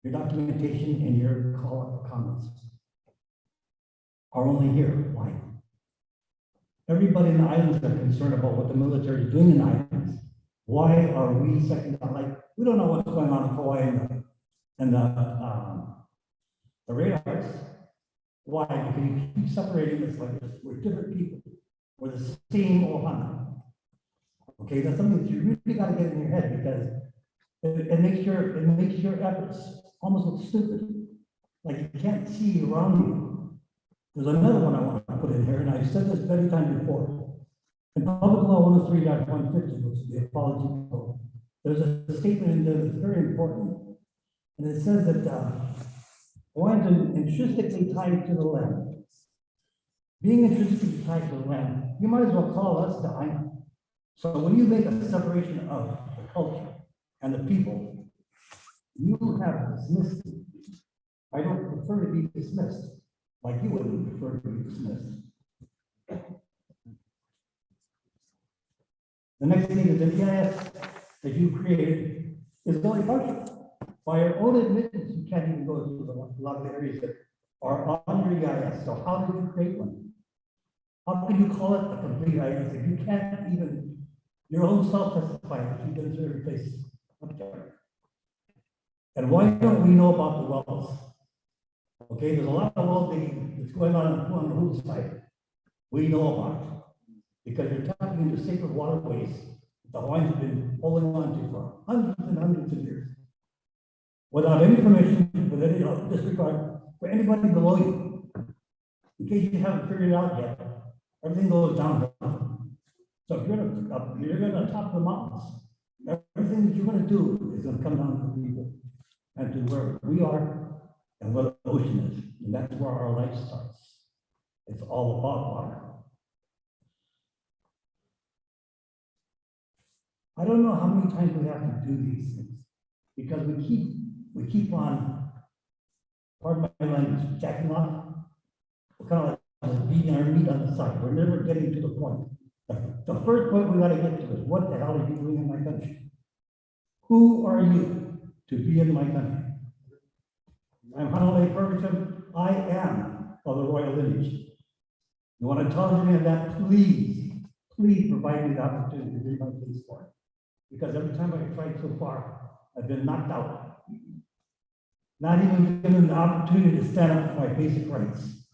[SPEAKER 11] documentation and your call up for comments are only here. Why? Everybody in the islands are concerned about what the military is doing in the islands. Why are we second? Like, we don't know what's going on in Kauai and the radars. Why? Because you keep separating us like this. We're different people. We're the same Ohana. Okay, that's something that you really got to get in your head because it makes your efforts almost look stupid. Like you can't see around you. There's another one I want to put in here, and I've said this many times before. In Public Law 103.150, which is the apology code, there's a statement in there that's very important. And it says that Hawaiians are intrinsically tied to the land. Being intrinsically tied to the land, you might as well call us the Aina. So when you make a separation of the culture and the people, you have dismissed it. I don't prefer to be dismissed. Like you wouldn't prefer to be dismissed. The next thing is the EIS that you created is only partial. By your own admittance, you can't even go to a lot of the areas that are on your EIS. So how did you create one? How can you call it a complete EIS if you can't even your own self testify that you've been to every place? Okay. And why don't we know about the wells? Okay, there's a lot of well digging that's going on the whole side. We know about it because you're tapping into sacred waterways that the Hawaiians have been holding on to for hundreds and hundreds of years without any permission, with any disregard for anybody below you. In case you haven't figured it out yet, everything goes down. So if you're going to top the mountains, everything that you're going to do is going to come down to the people and to where we are and where the ocean is. And that's where our life starts. It's all about water. I don't know how many times we have to do these things, because we keep on, pardon my language, jacking off. We're kind of like beating our meat on the side. We're never getting to the point. The first point we gotta get to is, what the hell are you doing in my country? Who are you to be in my country? I'm Hanalei Ferguson. I am of the royal lineage. You want to challenge me on that, please provide me the opportunity to read my police form. Because every time I've tried so far, I've been knocked out. Not even given the opportunity to stand up for my basic rights.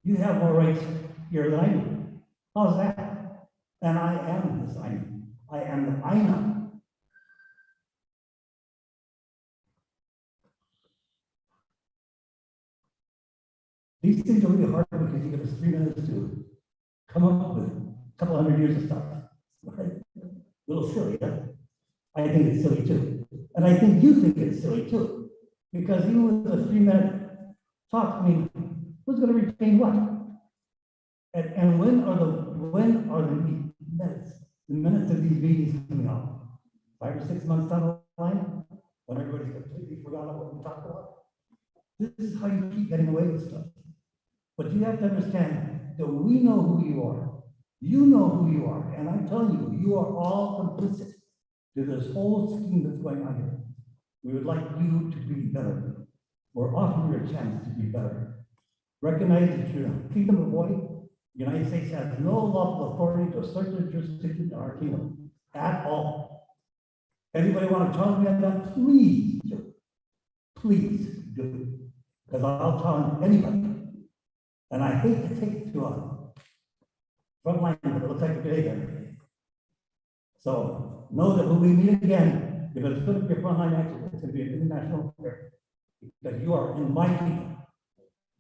[SPEAKER 11] You have more rights here than I do. How's that? And I am this Aina. I am the Aina. These things are really hard because you give us 3 minutes to come up with a couple hundred years of stuff. Right? A little silly, huh? I think it's silly too. And I think you think it's silly too. Because you with a 3-minute talk, I mean, who's going to retain what? And when are the minutes of these meetings coming out? 5 or 6 months down the line? When everybody's completely forgotten what we talked about? This is how you keep getting away with stuff. But you have to understand that we know who you are. You know who you are. And I'm telling you, you are all complicit to this whole scheme that's going on here. We would like you to be better. We're offering you a chance to be better. Recognize that you're a kingdom of boy. The United States has no lawful authority to assert their jurisdiction in our kingdom at all. Anybody want to challenge me on that? Please do. Please do. Because I'll challenge anybody. And I hate to take it to a front line, but it looks like a good again. So know that when we meet again, if it's going to be a frontline action, it's going to be an international affair. Because you are in my kingdom.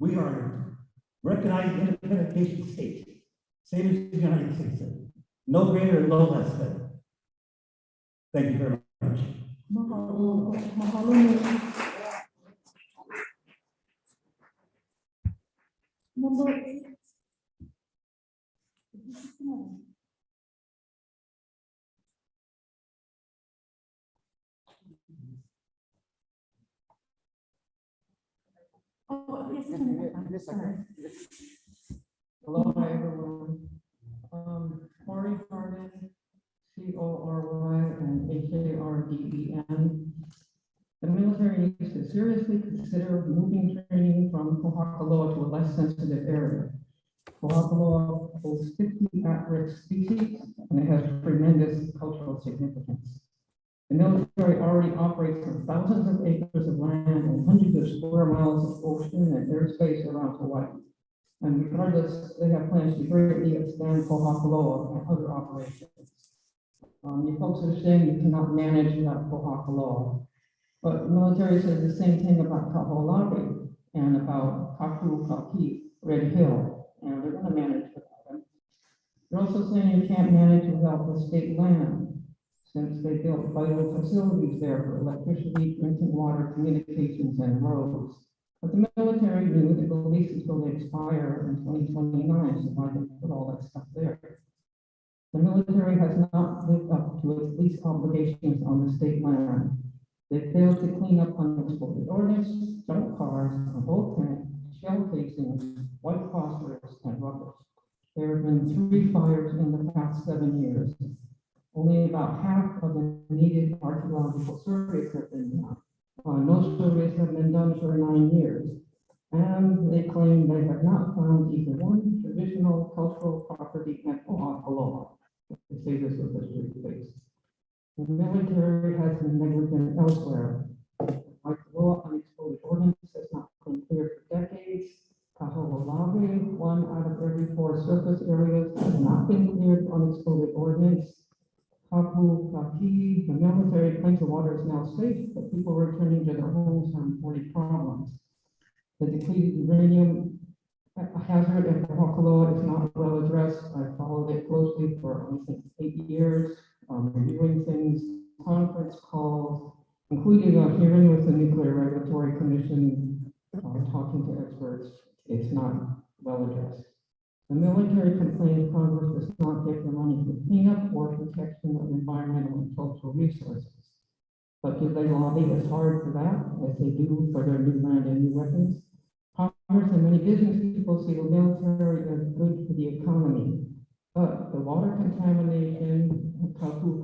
[SPEAKER 11] We are a recognized independent nation state, same as the United States. No greater and no less than. Thank you very much.
[SPEAKER 6] Number 8. Oh, yes,
[SPEAKER 2] Aloha, everyone. Cory Harden, CORY and HARDEN. The military needs to seriously consider moving training from Pōhakuloa to a less sensitive area. Pōhakuloa holds 50 at-risk species, and it has tremendous cultural significance. The military already operates on thousands of acres of land and hundreds of square miles of ocean and airspace around Hawaii. And regardless, they have plans to greatly expand Pōhakuloa and other operations. You folks are saying you cannot manage that Pōhakuloa, but the military says the same thing about Kaho'olawe and about Kapu, Red Hill, and they're going to manage without them. They're also saying you can't manage without the state land, since they built vital facilities there for electricity, drinking water, communications, and roads. But the military knew that the leases will expire in 2029, so why did they put all that stuff there? The military has not lived up to its lease obligations on the state land. They failed to clean up unexploded ordnance, junk cars, a boat tank, shell casings, white phosphorus, and rubbish. There have been 3 fires in the past 7 years. Only about half of the needed archaeological surveys have been done. No surveys have been done for 9 years. And they claim they have not found even one traditional cultural property at Pōhakuloa. They say this with a straight face. The military has been negligent elsewhere. Pōhakuloa unexploded ordnance has not been cleared for decades. Kaho'olawe, 1 out of every 4 surface areas, has not been cleared for unexploded ordnance. Kapu, the military claims the water is now safe, but people returning to their homes have reported problems. The depleted uranium hazard at Pōhakuloa is not well addressed. I followed it closely for, I think, 8 years, reviewing things, conference calls, including a hearing with the Nuclear Regulatory Commission, talking to experts. It's not well addressed.
[SPEAKER 9] The military complains Congress does not get the money for cleanup or protection of environmental and cultural resources. But do they lobby as hard for that as they do for their new land and new weapons? Congress and many business people see the military as good for the economy. But the water contamination, kaku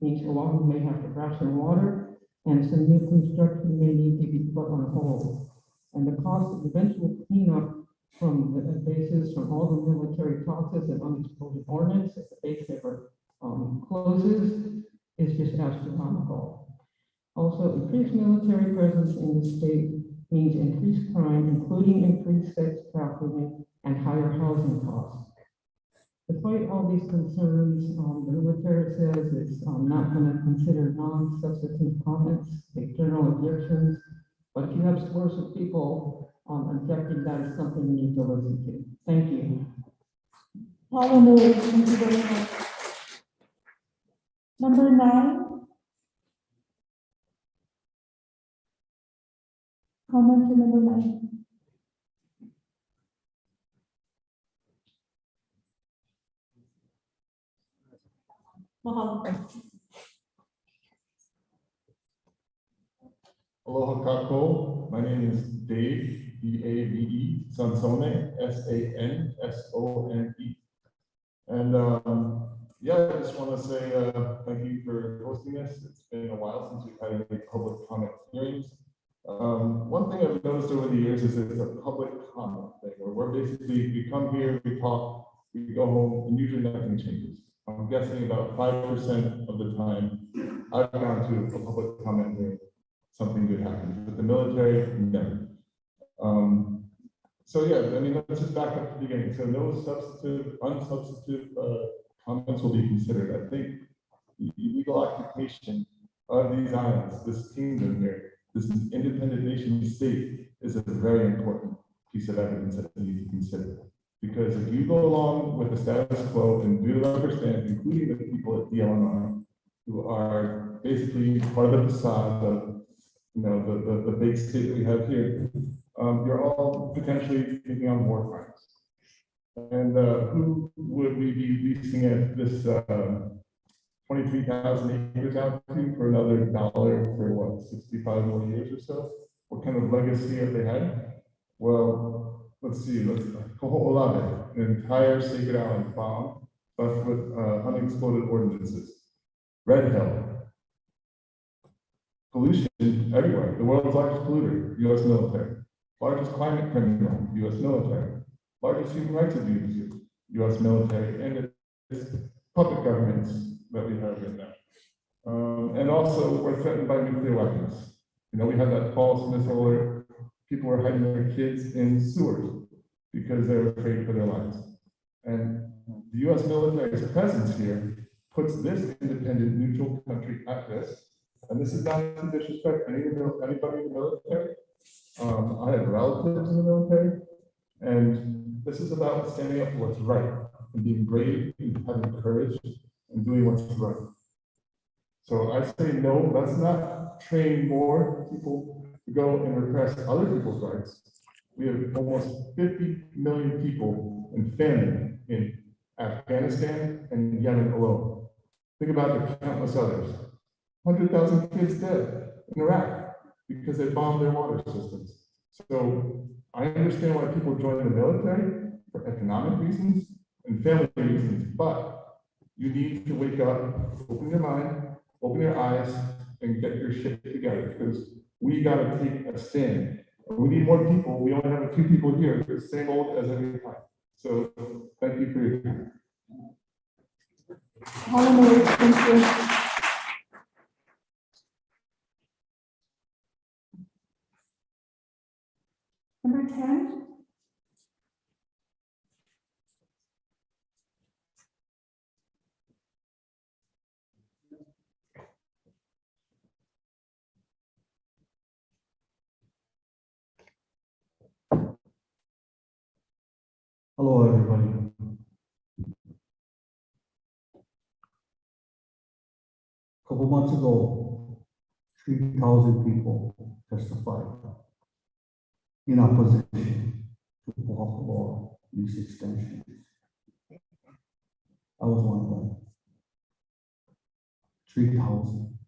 [SPEAKER 9] means Oahu may have to ration water, and some new construction may need to be put on hold. And the cost of eventual cleanup from the bases, from all the military process and unexploded ordnance, if the base ever closes, is just astronomical. Also, increased military presence in the state means increased crime, including increased sex trafficking and higher housing costs. Despite all these concerns, the military says it's not going to consider non-substantive comments, like general objections. But if you have scores of people objecting, that is something we need to listen to. Thank you.
[SPEAKER 6] Thank you very much. Number 9. Comment to number 9. Mahalo.
[SPEAKER 4] Aloha kako. My name is Dave, D-A-V-E, Sansone, S-A-N-S-O-N-E. And yeah, I just want to say thank you for hosting this. It's been a while since we've had any public comment hearings. One thing I've noticed over the years is it's a public comment thing, where we're basically, we come here, we talk, we go home, and usually nothing changes. I'm guessing about 5% of the time I've gone to a public comment hearing, something good happens. But the military, never. So yeah, I mean, let's just back up to the beginning. So no substantive, unsubstantive comments will be considered. I think the illegal occupation of these islands, this kingdom here, this independent nation state, is a very important piece of evidence that we need to consider. Because if you go along with the status quo and do understand, including the people at DLNR, who are basically part of the facade of, you know, the big state that we have here, you're all potentially taking on war crimes. And who would we be leasing at this 23,000 acres out to for another $1 for what, 65 more years or so? What kind of legacy have they had? Well, let's see, Pōhakuloa, an entire sacred island bombed, but with unexploded ordinances. Red Hill. Pollution everywhere. The world's largest polluter, US military. Largest climate criminal, US military. Largest human rights abuser, US military. And it's puppet governments that we have right now. And also, we're threatened by nuclear weapons. You know, we had that false missile alert. People were hiding their kids in sewers because they were afraid for their lives. And the US military's presence here puts this independent, neutral country at risk. And this is not to disrespect anybody in the military. I have relatives in the military, and this is about standing up for what's right and being brave and having courage and doing what's right. So I say no, let's not train more people to go and repress other people's rights. We have almost 50 million people in famine in Afghanistan and Yemen alone. Think about the countless others. 100,000 kids dead in Iraq because they bombed their water systems. So I understand why people join the military for economic reasons and family reasons, but you need to wake up, open your mind, open your eyes, and get your shit together, because we got to take a stand. We need more people. We only have a few people here. They're the same old as every time. So thank you for your time.
[SPEAKER 6] Thank you. Number 10.
[SPEAKER 11] Hello, everybody. A couple months ago, 3,000 people testified in opposition to Pōhakuloa. lease extensions. I was one of them. 3,000.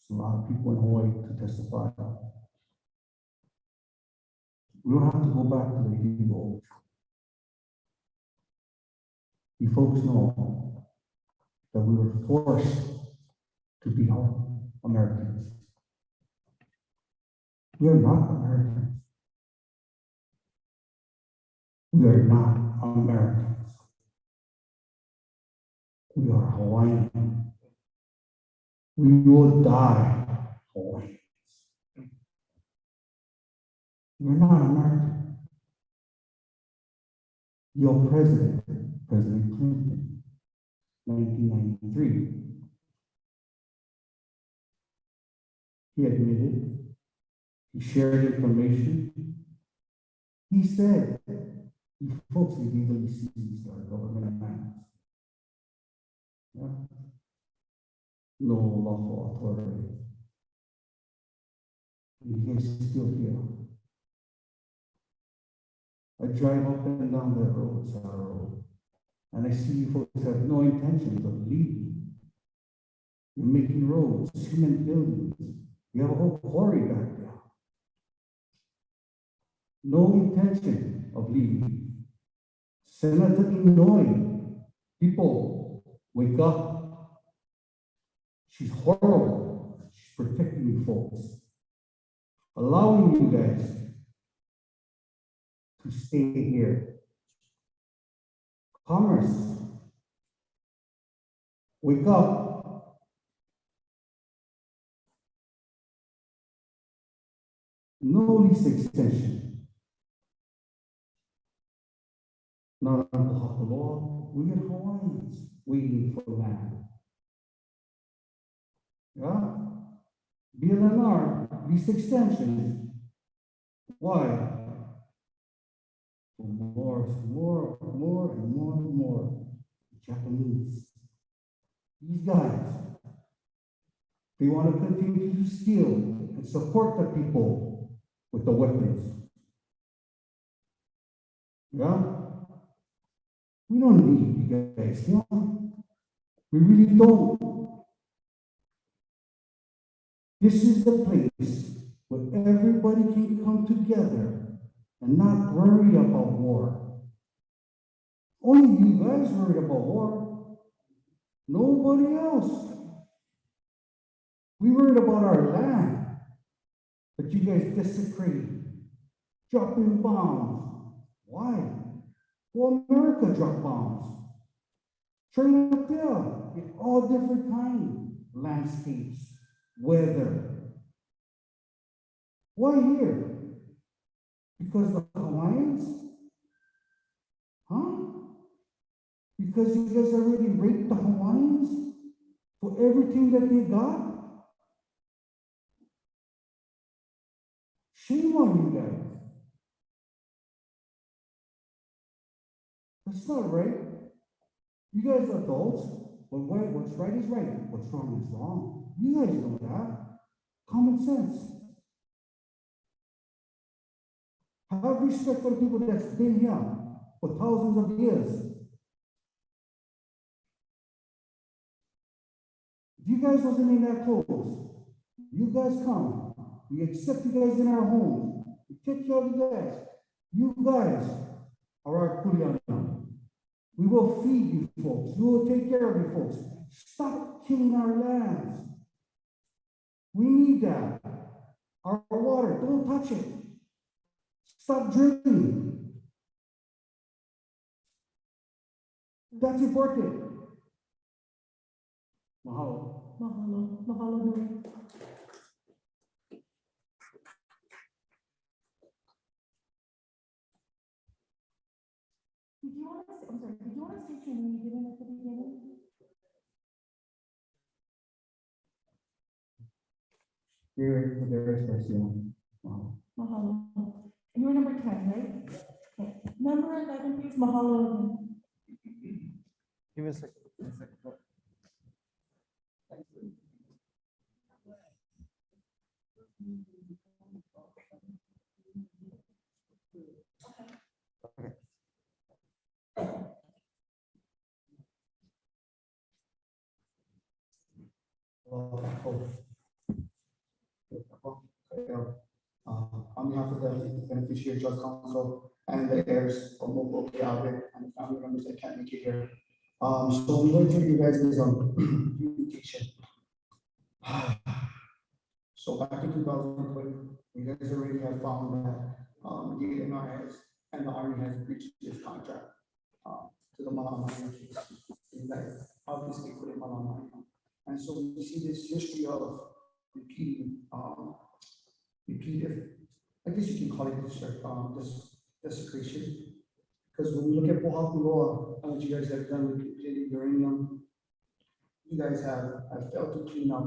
[SPEAKER 11] There's a lot of people in Hawaii to testify. We don't have to go back to the people. You folks know that we were forced to be Americans. We are not Americans. We are not Americans. We are Hawaiian. We will die Hawaiians. We're not American. Your president, President Clinton, 1993, he admitted, he shared information. He said, you folks illegally seized our government lands. Yeah. No lawful authority. And you guys still here. I drive up and down that road, Sarah Road, and I see you folks have no intentions of leaving. You're making roads, cement buildings. You have a whole quarry back there. No intention of leaving. Senator Inouye, people, wake up. She's horrible. She's protecting you folks, allowing you guys to stay here. Commerce, wake up. No lease extension. Not on Pōhakuloa. We get Hawaiians waiting for land. Yeah? BLNR, lease extension. Why? For more. Japanese. These guys, they want to continue to steal and support the people with the weapons. Yeah? We don't need you guys. Yeah? We really don't. This is the place where everybody can come together and not worry about war. Only you guys worried about war. Nobody else. We worried about our land, but you guys desecrated, dropping bombs. Why? Well, America dropped bombs. Train up there in all different kinds, landscapes, weather. Why here? Because the Hawaiians? Huh? Because you guys already raped the Hawaiians for everything that they got? Shame on you guys. That's not right. You guys are adults, but what's right is right. What's wrong is wrong. You guys know that. Common sense. Have respect for the people that's been here for thousands of years. If you guys wasn't in that close, you guys come. We accept you guys in our homes. We take care of you guys. You guys are our kuleana. We will feed you folks. We will take care of you folks. Stop killing our lands. We need that. Our water, don't touch it. Stop drinking. That's important. Mahalo.
[SPEAKER 6] Mahalo, mahalo nui. Did you want to say, I'm sorry, did you want to say your name again at the beginning? Mahalo. And you were number 10, right? Okay. Number 11, please, mahalo again.
[SPEAKER 5] Give me a second. Okay.
[SPEAKER 12] On behalf of the beneficiary trust council and the heirs of Moko Keawe and the family members that can't make it here. So I'm going to give you guys this invitation. So back in 2020, you guys already have found that the EIS and the Army has breached this contract to the Malama Nations. You guys obviously put in Malama. And so we see this history of repeating, repeated, I guess you can call it this desecration. Because when you look at Pōhakuloa and what you guys have done with depleted uranium, you guys have failed to clean up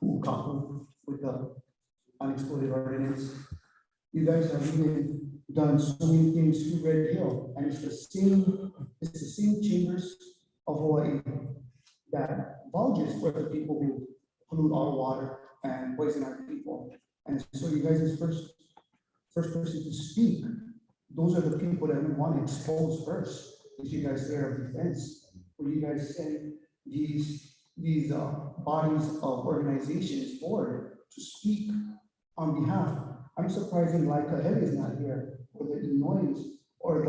[SPEAKER 12] Pōhakuloa with the unexploded ordnance. You guys have even done so many things through Red Hill, and it's the same chambers of Hawaii that vouches for the people who pollute our water and poison our people. And so you guys is first person to speak. Those are the people that we want to expose first. Is you guys there of defense? When you guys send these bodies of organizations forward to speak on behalf. I'm surprised like Heli is not here, or the Illinois, or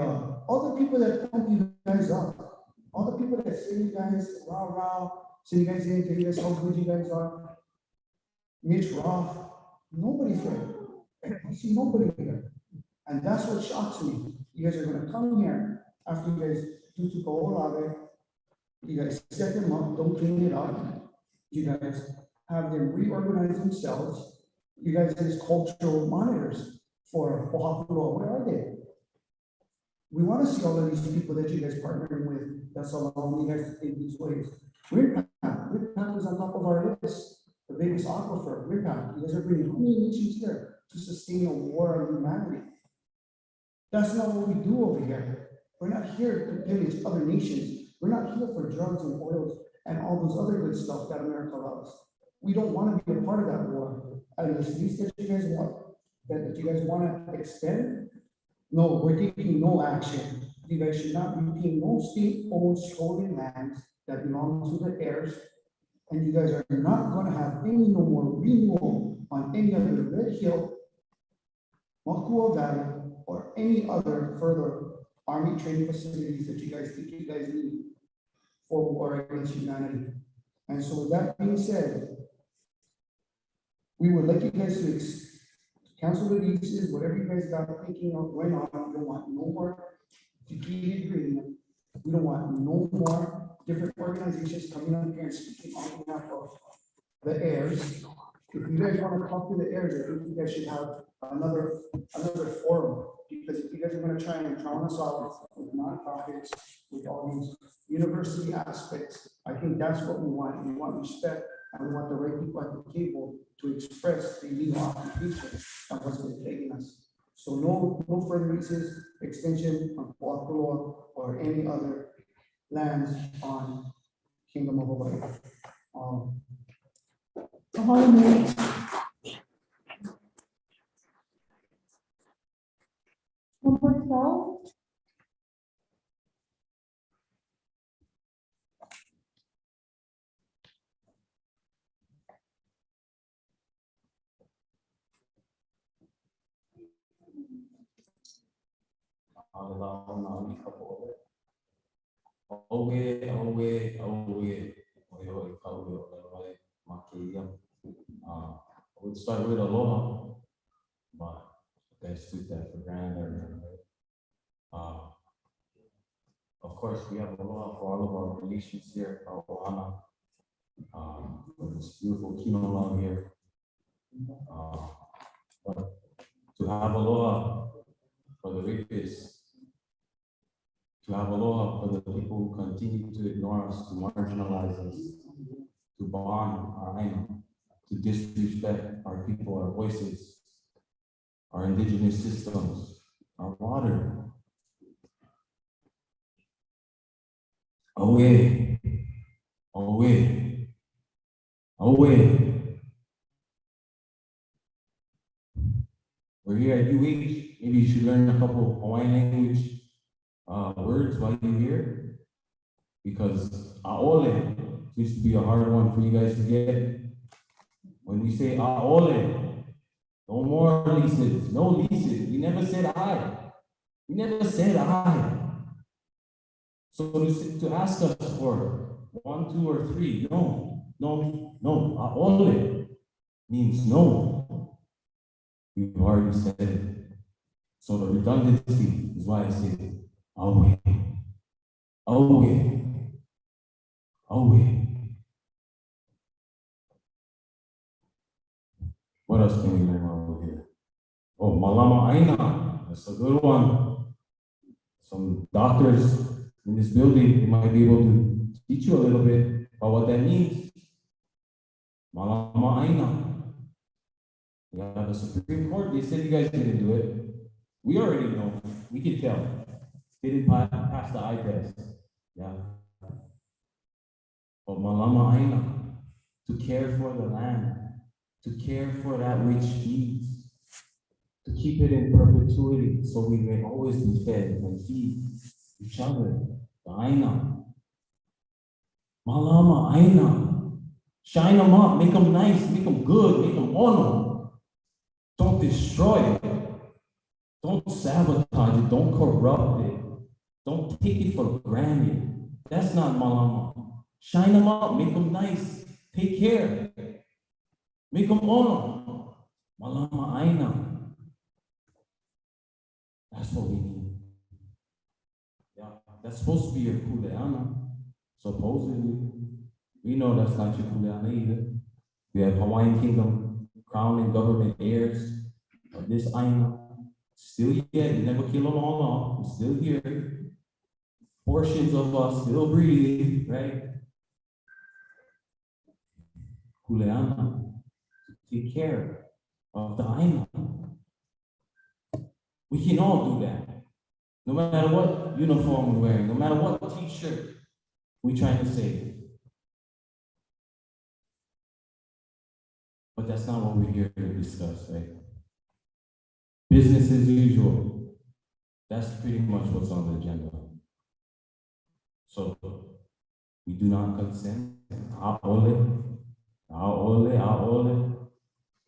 [SPEAKER 12] all the people that pump you guys up, all the people that say you guys rah, say you guys in, tell you guys how good you guys are. Mitch Roth, nobody's here. I see nobody here. And that's what shocks me. You guys are gonna come here after you guys do to Pōhakuloa. You guys set them up, don't clean it up. You guys have them reorganize themselves. You guys are these cultural monitors for Pōhakuloa. Where are they? We want to see all of these people that you guys partnering with. That's allowing you guys to think these ways. Ridpack is on top of our list. The biggest aquifer, Ridpack. You guys are bringing how many nations here to sustain a war on humanity? That's not what we do over here. We're not here to pillage other nations. We're not here for drugs and oils and all those other good stuff that America loves. We don't want to be a part of that war. And the least that you guys want, that you guys want to extend, no, we're taking no action. You guys should not be taking no state-owned stolen lands that belong to the heirs. And you guys are not going to have any no more renewal on any of the Red Hill, Makua Valley, or any other further Army training facilities that you guys think you guys need for war against humanity. And so with that being said, we would like you guys to cancel the leases, whatever you guys got thinking of going on. We don't want no more depleted agreement. We don't want no more different organizations coming up here and speaking on behalf of the heirs. If you guys want to talk to the heirs, I think you guys should have another forum, because if you guys are going to try and drown us out with nonprofits, with all these university aspects, I think that's what we want. We want respect, and we want the right people at the table to express the legal occupation that was been plaguing us. So no further leases, extension on Pōhakuloa or any other lands on Kingdom of Hawaii.
[SPEAKER 6] Number 12.
[SPEAKER 8] I would start with aloha, but let's take that for granted. Of course, we have aloha for all of our relations here, our ohana, for this beautiful kino along here. But to have aloha for the rapists, to have aloha for the people who continue to ignore us, to marginalize us, to bond our aina, to disrespect our people, our voices, our indigenous systems, our water. Away, away, away. We're here at UH. Maybe you should learn a couple Hawaiian language words while you're here, because aole used to be a hard one for you guys to get.
[SPEAKER 13] When we say aole, no more leases, no leases. We never said I. We never said I. So to ask us for 1, 2, or 3, no, aole means no. We've already said it. So the redundancy is why I say awe, awe, awe. What else can we learn over here? Oh, malama aina, that's a good one. Some doctors in this building, they might be able to teach you a little bit about what that means. Malama aina. Yeah, the Supreme Court, they said you guys didn't do it. We already know. We can tell. They didn't pass the eye test. Yeah. But malama aina, to care for the land, to care for that which feeds, to keep it in perpetuity so we may always be fed and feed each other. The aina. Malama aina. Shine them up, make them nice, make them good, make them ono. Don't destroy it. Don't sabotage it. Don't corrupt it. Don't take it for granted. That's not malama. Shine them up, make them nice, take care. Make them ono. Malama aina. That's what we need. Yeah, that's supposed to be your kuleana. Supposedly. We know that's not your kuleana either. We have Hawaiian Kingdom, crown and government heirs of this aina. Still yet, you never kill them all off. We're still here. Portions of us still breathing, right? Kuleana. Take care of the aina. We can all do that. No matter what uniform we're wearing, no matter what t-shirt we're trying to save. But that's not what we're here to discuss, right? Business as usual. That's pretty much what's on the agenda. So we do not consent. Aole,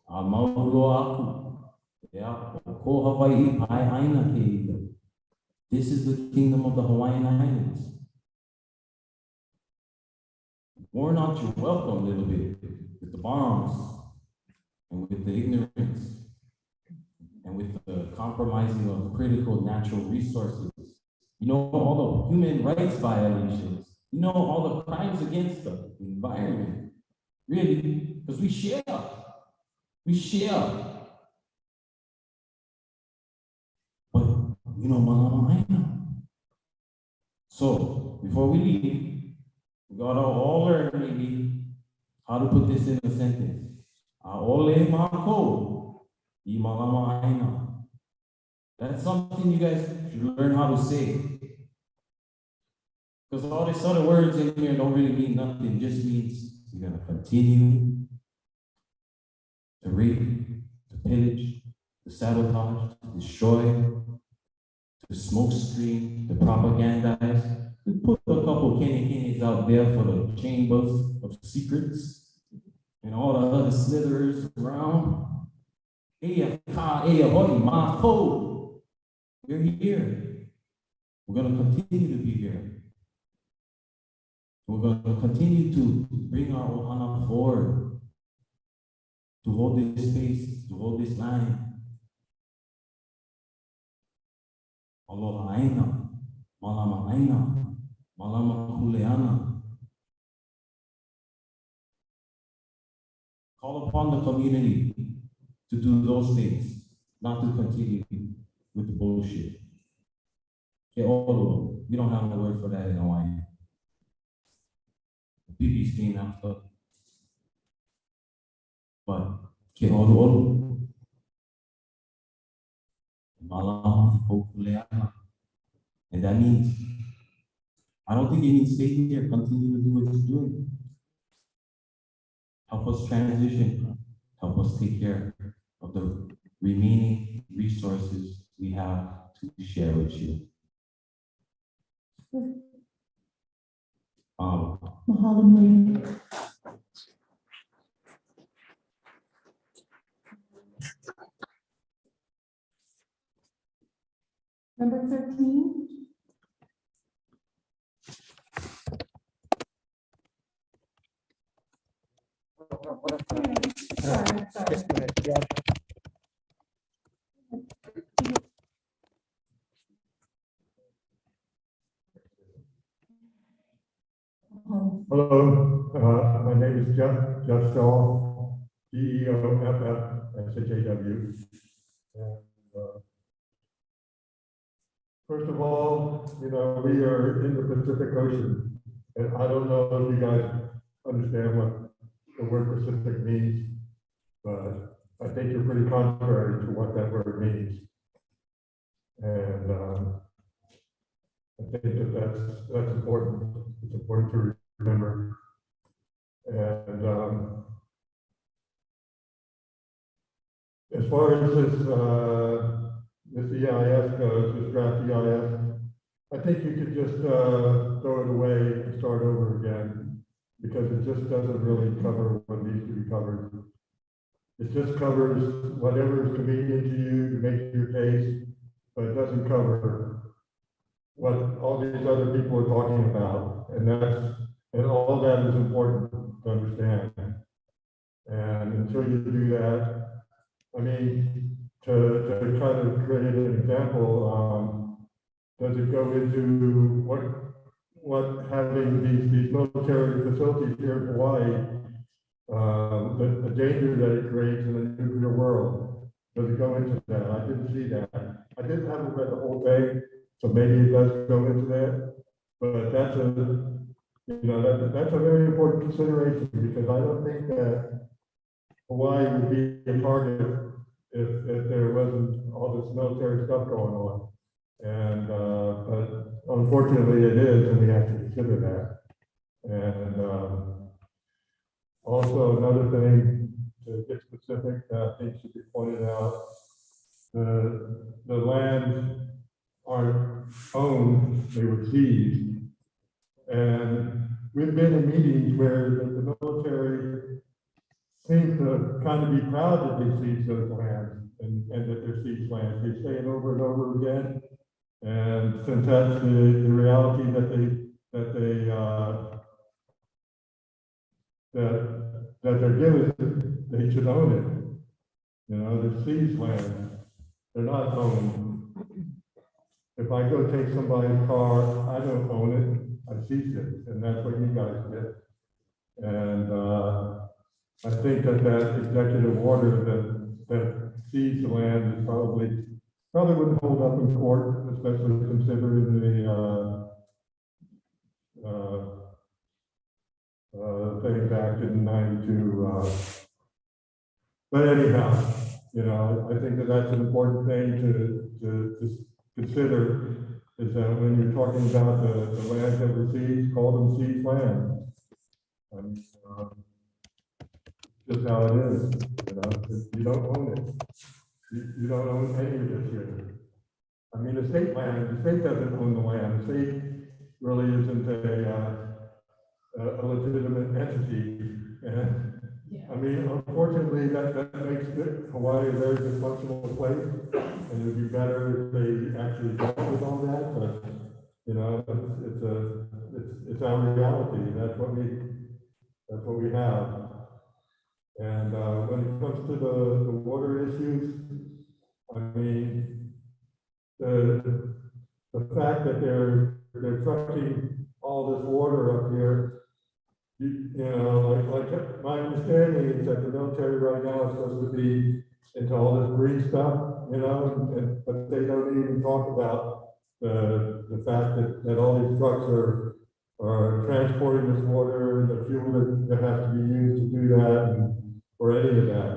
[SPEAKER 13] amauloaku. Yeah, ko Hawaii pai aina ke. This is the kingdom of the Hawaiian Islands. Worn out your welcome a little bit with the bombs and with the ignorance and with the compromising of critical natural resources. You know, all the human rights violations. You know, all the crimes against the environment. Really, because we share. We share. But, you know, malama aina. So, before we leave, we gotta all learn maybe how to put this in a sentence. Aole mako, I malama aina. That's something you guys should learn how to say. Because all these other words in here don't really mean nothing. It just means you're gonna continue to rape, to pillage, to sabotage, to destroy, to smoke screen, to propagandize. We put a couple kenny out there for the chambers of secrets and all the other slitherers around. We're here. We're going to continue to be here. We're going to continue to bring our ohana forward, to hold this space, to hold this line. Aloha aina, malama aina, malama kuleana. Call upon the community to do those things, not to continue with the bullshit. Okay, all we don't have a word for that in Hawaii. BB's came after. But ke olu malama kuleana. And that means I don't think you need to stay here, continue to do what you're doing. Help us transition, help us take care of the remaining resources we have to share with you.
[SPEAKER 6] Mahalo nui. Number 13. Sorry.
[SPEAKER 5] Yes, go ahead.
[SPEAKER 14] Hello, my name is Jeff Shaw, DEOFF, And first of all, we are in the Pacific Ocean, and I don't know if you guys understand what the word Pacific means, but I think you're pretty contrary to what that word means. And I think that that's important. It's important to remember. And as far as this EIS goes, this draft EIS, I think you could just throw it away and start over again, because it just doesn't really cover what needs to be covered. It just covers whatever is convenient to you to make your case, but it doesn't cover what all these other people are talking about, and all that is important to understand. And until you do that, I mean, to try to create an example, does it go into what having these military facilities here in Hawaii, the danger that it creates in a nuclear world? Does it go into that? I didn't see that. I haven't read the whole thing, so maybe it does go into that. But that's a very important consideration, because I don't think that Hawaii would be a target if there wasn't all this military stuff going on. And but unfortunately it is, and we have to consider that. And also another thing, to get specific, that I think should be pointed out, the lands aren't owned, they were seized. And we've been in meetings where the military seems to kind of be proud that they seized those lands, and that they're seized lands. They say it over and over again. And since that's the reality that they're given, they should own it. They're seized lands. They're not owned. If I go take somebody's car, I don't own it. I seized it, and that's what you guys did. And I think that executive order that seized the land is probably wouldn't hold up in court, especially considering the thing back in '92. But anyhow, I think that that's an important thing to consider, is that when you're talking about the lands that were seized, call them seized land. Just how it is, you don't own it. You don't own any of this here. I mean, the state doesn't own the land. The state really isn't a legitimate entity. And I mean, unfortunately, that makes Hawaii a very dysfunctional place. And it would be better if they actually dealt with all that. But it's our reality. That's what we have. And when it comes to the water issues, I mean, the fact that they're trucking all this water up here, like my understanding is that the military right now is supposed to be into all this green stuff, but they don't even talk about the fact that all these trucks are transporting this water, the fuel that has to be used to do that, or any of that.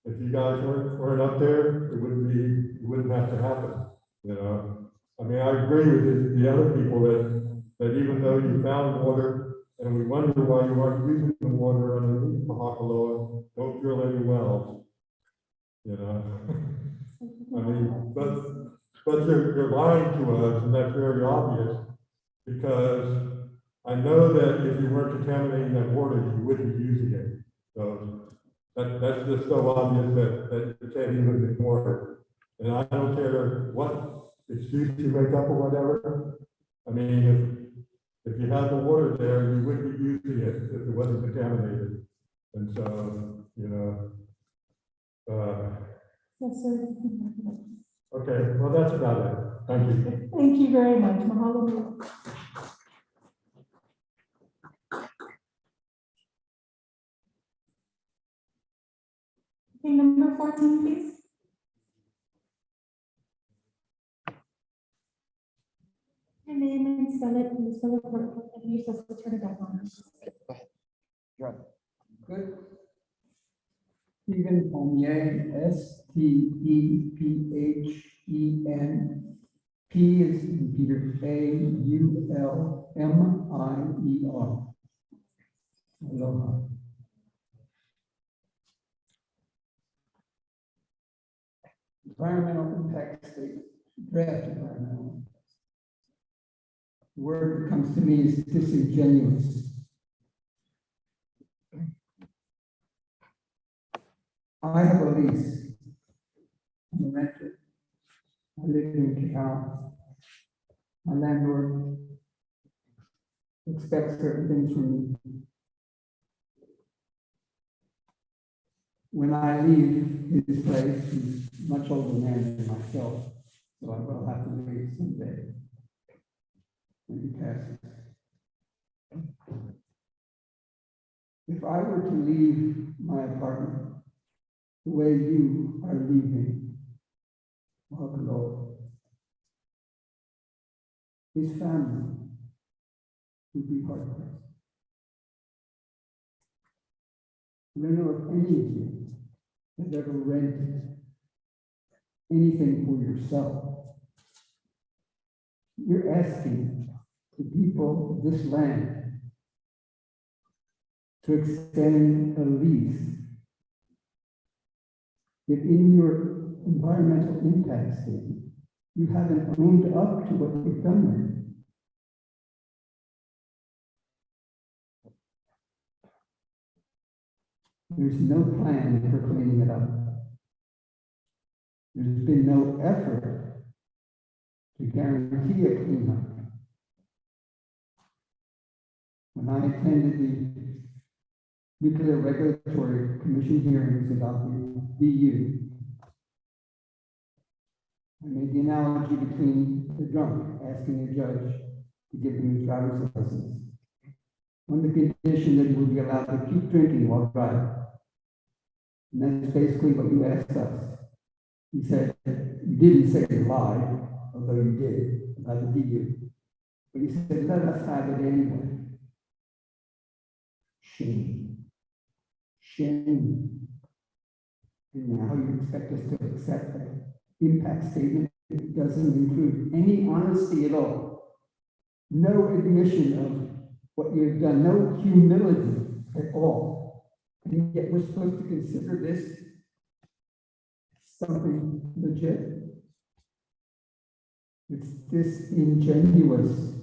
[SPEAKER 14] If you guys weren't up there, it wouldn't have to happen. I mean, I agree with the other people that even though you found water, and we wonder why you aren't using the water underneath Pōhakuloa, don't drill any wells. I mean, but you're lying to us, and that's very obvious, because I know that if you weren't contaminating that water, you wouldn't be using it. So that's just so obvious that you can't even ignore it. And I don't care what excuse you wake up or whatever. I mean, if you had the water there, you would be using it if it wasn't contaminated. And so, you know,
[SPEAKER 6] Yes, sir.
[SPEAKER 14] okay, well, that's about it. Thank you.
[SPEAKER 6] Thank you very much. Mahalo. Okay, number 14, please. Your name and spell it, and spell it correctly, and you're supposed to turn it back on.
[SPEAKER 12] Good. Stephen Pomien, Stephen. P is in Peter, Aulmier. Aloha. Environmental impact statement, draft environmental. The word that comes to me is disingenuous. I have a lease. I'm a renter. I live in Cal. My landlord expects certain things from me. When I leave his place, he's a much older man than myself, so I will have to leave someday when he passes. If I were to leave my apartment the way you are leaving Pōhakuloa, his family would be hard pressed. I don't know if any of you have ever rented anything for yourself. You're asking the people of this land to extend a lease that in your environmental impact statement, you haven't owned up to what you've done there. There's no plan for cleaning it up. There's been no effort to guarantee a cleanup. When I attended the Nuclear Regulatory Commission hearings about the BU, I made the analogy between the drunk asking a judge to give him his driver's license on the condition that he would be allowed to keep drinking while driving. And that's basically what you asked us. He said, you didn't say you lied, although you did, about the DU. But he said, let us have it anyway. Shame. Shame. And now you expect us to accept that impact statement that doesn't include any honesty at all. No admission of what you've done, no humility at all. And yet we're supposed to consider this something legit. It's disingenuous.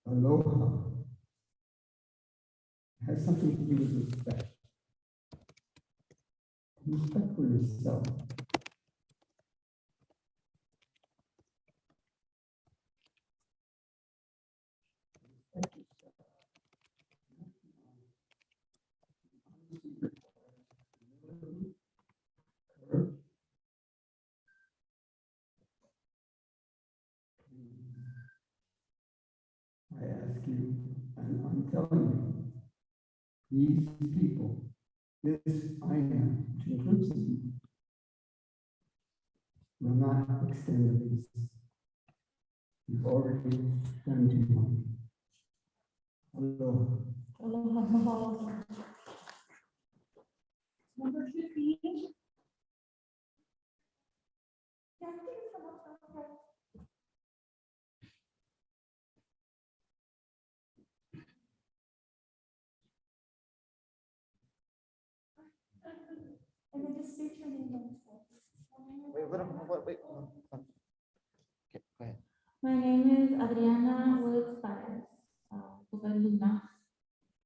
[SPEAKER 12] Aloha has something to do with respect. Respect for yourself. I ask you, and I'm telling you, these people, this I am, which includes some people, will not extend the lease. You've already done too much. Aloha.
[SPEAKER 6] Aloha, mahalo. Number 15. Yeah, I think it's okay. And then just state your name.
[SPEAKER 5] Wait, wait. Okay, go ahead.
[SPEAKER 15] My name is Adriana Woods Baez, Luna,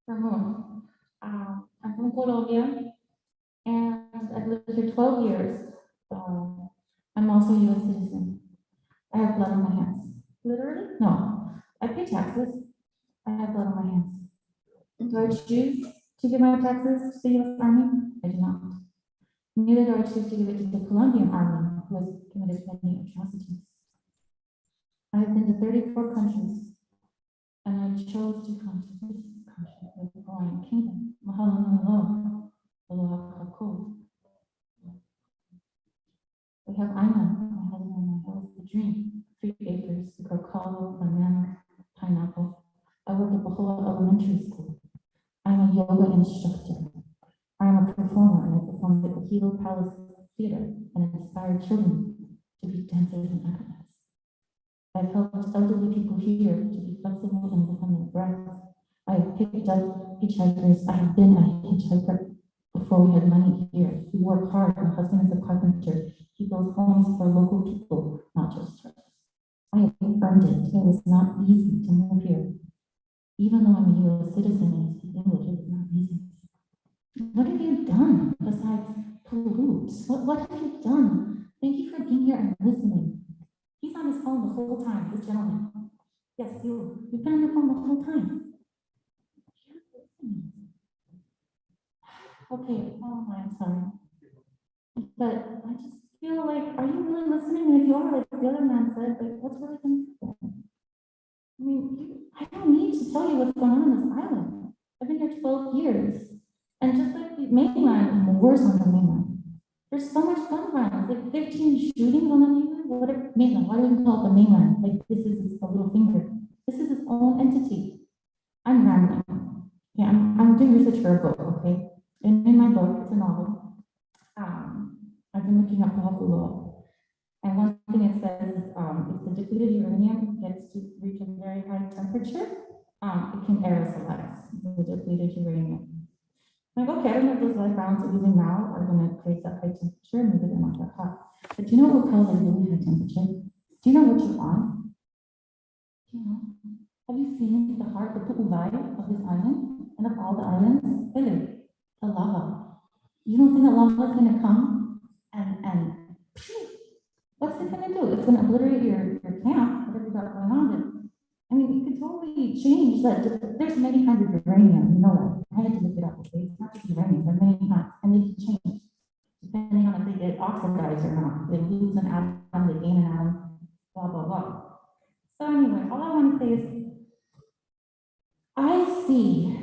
[SPEAKER 15] from home. I'm from Colombia, and I've lived here 12 years. I'm also a US citizen. I have blood on my hands.
[SPEAKER 3] Literally?
[SPEAKER 15] No, I pay taxes. I have blood on my hands. Do I choose to give my taxes to the US Army? I do not. Neither do I choose to give it to the Colombian Army, who has committed many atrocities. I have been to 34 countries, and I chose to come to this country, the Hawaiian Kingdom. Mahalo nui loa, aloha kākou. We have Aina, my husband and my house, the dream, 3 acres, we grow kalo, banana, pineapple. I work at Pōhakuloa Elementary School. I'm a yoga instructor. I am a performer, and I performed at the Hilo Palace Theater and inspired children to be dancers and acrobats. I've helped elderly people here to be flexible and become their breath. I have picked up hitchhikers. I have been a hitchhiker before we had money here. We work hard. My husband is a carpenter. He builds homes for local people, not just tourists. I have earned it. It was not easy to move here. Even though I'm a US citizen and I speak English, it was not easy. What have you done besides pollute? What have you done? Thank you for being here and listening. He's on his phone the whole time, this gentleman. Yes, you've been on your phone the whole time. Okay, oh, I'm sorry. But I just feel like, are you really listening? And if you are, like the other man said, like, what's really going on? I mean, I don't need to tell you what's going on this island. I've been here 12 years. And just like the mainland, and worse on the mainland. There's so much gun violence, like 15 shootings on the mainland. Mainland, why do we call it the mainland? Like this is a little finger. This is its own entity. I'm rambling. Okay, I'm doing research for a book, okay? And in my book, it's a novel. I've been looking up Pōhakuloa. And one thing it says is if the depleted uranium gets to reach a very high temperature, it can aerosolize the depleted uranium. Like, okay, I don't know if those light rounds we're using now are going to create that high temperature, maybe they're not that hot. But do you know what will cause a really high temperature? Do you know what you're on? Do you know? Have you seen the heart, the pu'ulai of this island and of all the islands? Really, the lava. You don't think that lava is going to come and what's it going to do? It's going to obliterate your camp, whatever you got going on. I mean, you could totally change that. There's many kinds of uranium, you know that. I had to look it up, okay? It's not just uranium, there are many kinds, and they can change depending on if they get oxidized or not. They lose an atom, they gain an atom, blah, blah, blah. So anyway, all I want to say is, I see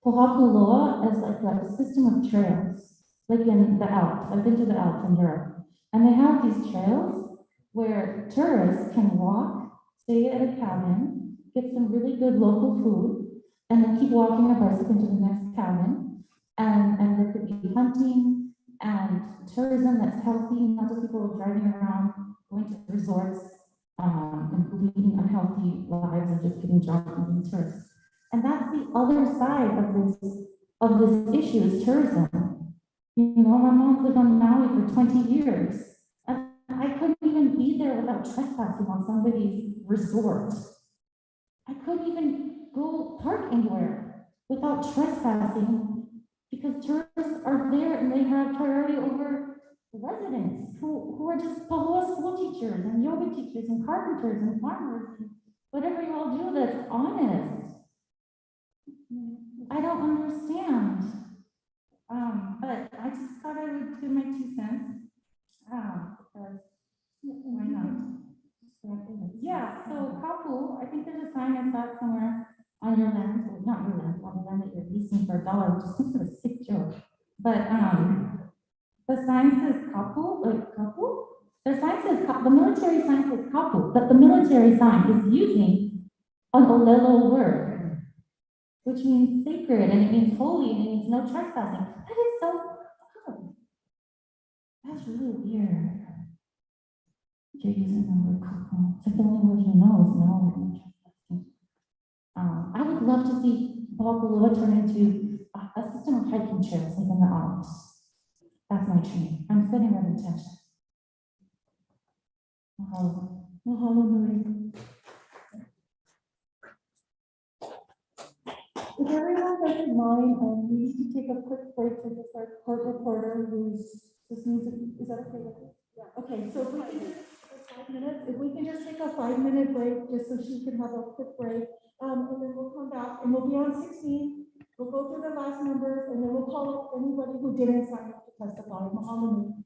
[SPEAKER 15] Pōhakuloa as like a system of trails, like in the Alps. I've been to the Alps in Europe, and they have these trails where tourists can walk, stay at a cabin, get some really good local food, and then keep walking a bicycle to the next cabin. And there could be hunting and tourism that's healthy, not just people driving around, going to resorts, and leading unhealthy lives and just getting drunk and being tourists. And that's the other side of this issue is tourism. You know, my mom lived on Maui for 20 years. And I couldn't even be there without trespassing on somebody's resort. I couldn't even go park anywhere without trespassing because tourists are there and they have priority over residents who are just Pōhakuloa school teachers and yoga teachers and carpenters and farmers and whatever you all do that's honest. I don't understand. But I just thought I would do my 2 cents. Because why not? Yeah, so Kapu, I think there's a sign I saw somewhere on your land, well, not your land, on the land that you're leasing for $1, which is some sort of sick joke. But the sign says Kapu, like Kapu. The sign says, the military sign says Kapu, but the military sign is using an Olelo word, which means sacred, and it means holy, and it means no trespassing. That is so good. That's really weird. You're using the word Kapu. It's like the only word you know is no trespassing. I would love to see Pōhakuloa turn into a system of hiking trails like in the Alps. That's my dream. I'm setting that intention. Mahalo. Mahalo nui.
[SPEAKER 6] If everyone doesn't mind, we need to take a quick break to just our court reporter who's just needs to, is that okay with you? Okay, so if we can just, 5 minutes, if we can just take a 5-minute break, just so she can have a quick break, and then we'll come back, and we'll be on 16. We'll go through the last numbers, and then we'll call up anybody who didn't sign up to testify. Mahalo.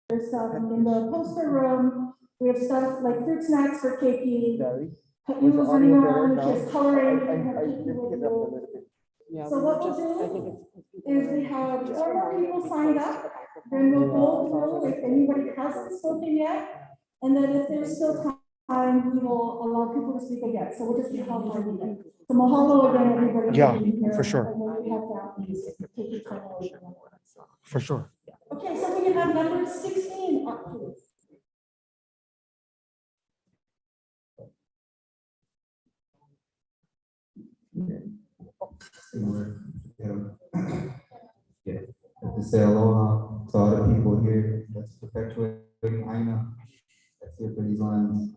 [SPEAKER 6] There's some in the poster room. We have stuff like fruit snacks for Keiki.
[SPEAKER 5] Valerie?
[SPEAKER 6] You was running around,
[SPEAKER 5] now?
[SPEAKER 6] she has coloring.
[SPEAKER 5] I
[SPEAKER 6] you have Keiki
[SPEAKER 5] did
[SPEAKER 6] with
[SPEAKER 5] pick it up a
[SPEAKER 6] you.
[SPEAKER 5] little bit.
[SPEAKER 2] Yeah,
[SPEAKER 6] So
[SPEAKER 2] we
[SPEAKER 6] what
[SPEAKER 2] were
[SPEAKER 6] we'll
[SPEAKER 2] just, I
[SPEAKER 6] do
[SPEAKER 2] think it's.
[SPEAKER 6] is we have 4 more people signed up. Then we'll go through if anybody hasn't spoken yet. And then if there's still time, we will allow people to speak again. So we'll just see how far we get. So mahalo again, everybody.
[SPEAKER 5] Yeah,
[SPEAKER 6] being here.
[SPEAKER 5] for sure.
[SPEAKER 6] And then we have that, please take your time away from that.
[SPEAKER 5] For sure.
[SPEAKER 6] Okay, so we can have number 16 up, please.
[SPEAKER 16] Yeah, to say aloha to all the people here that's perpetuating Aina, that's here for these lands,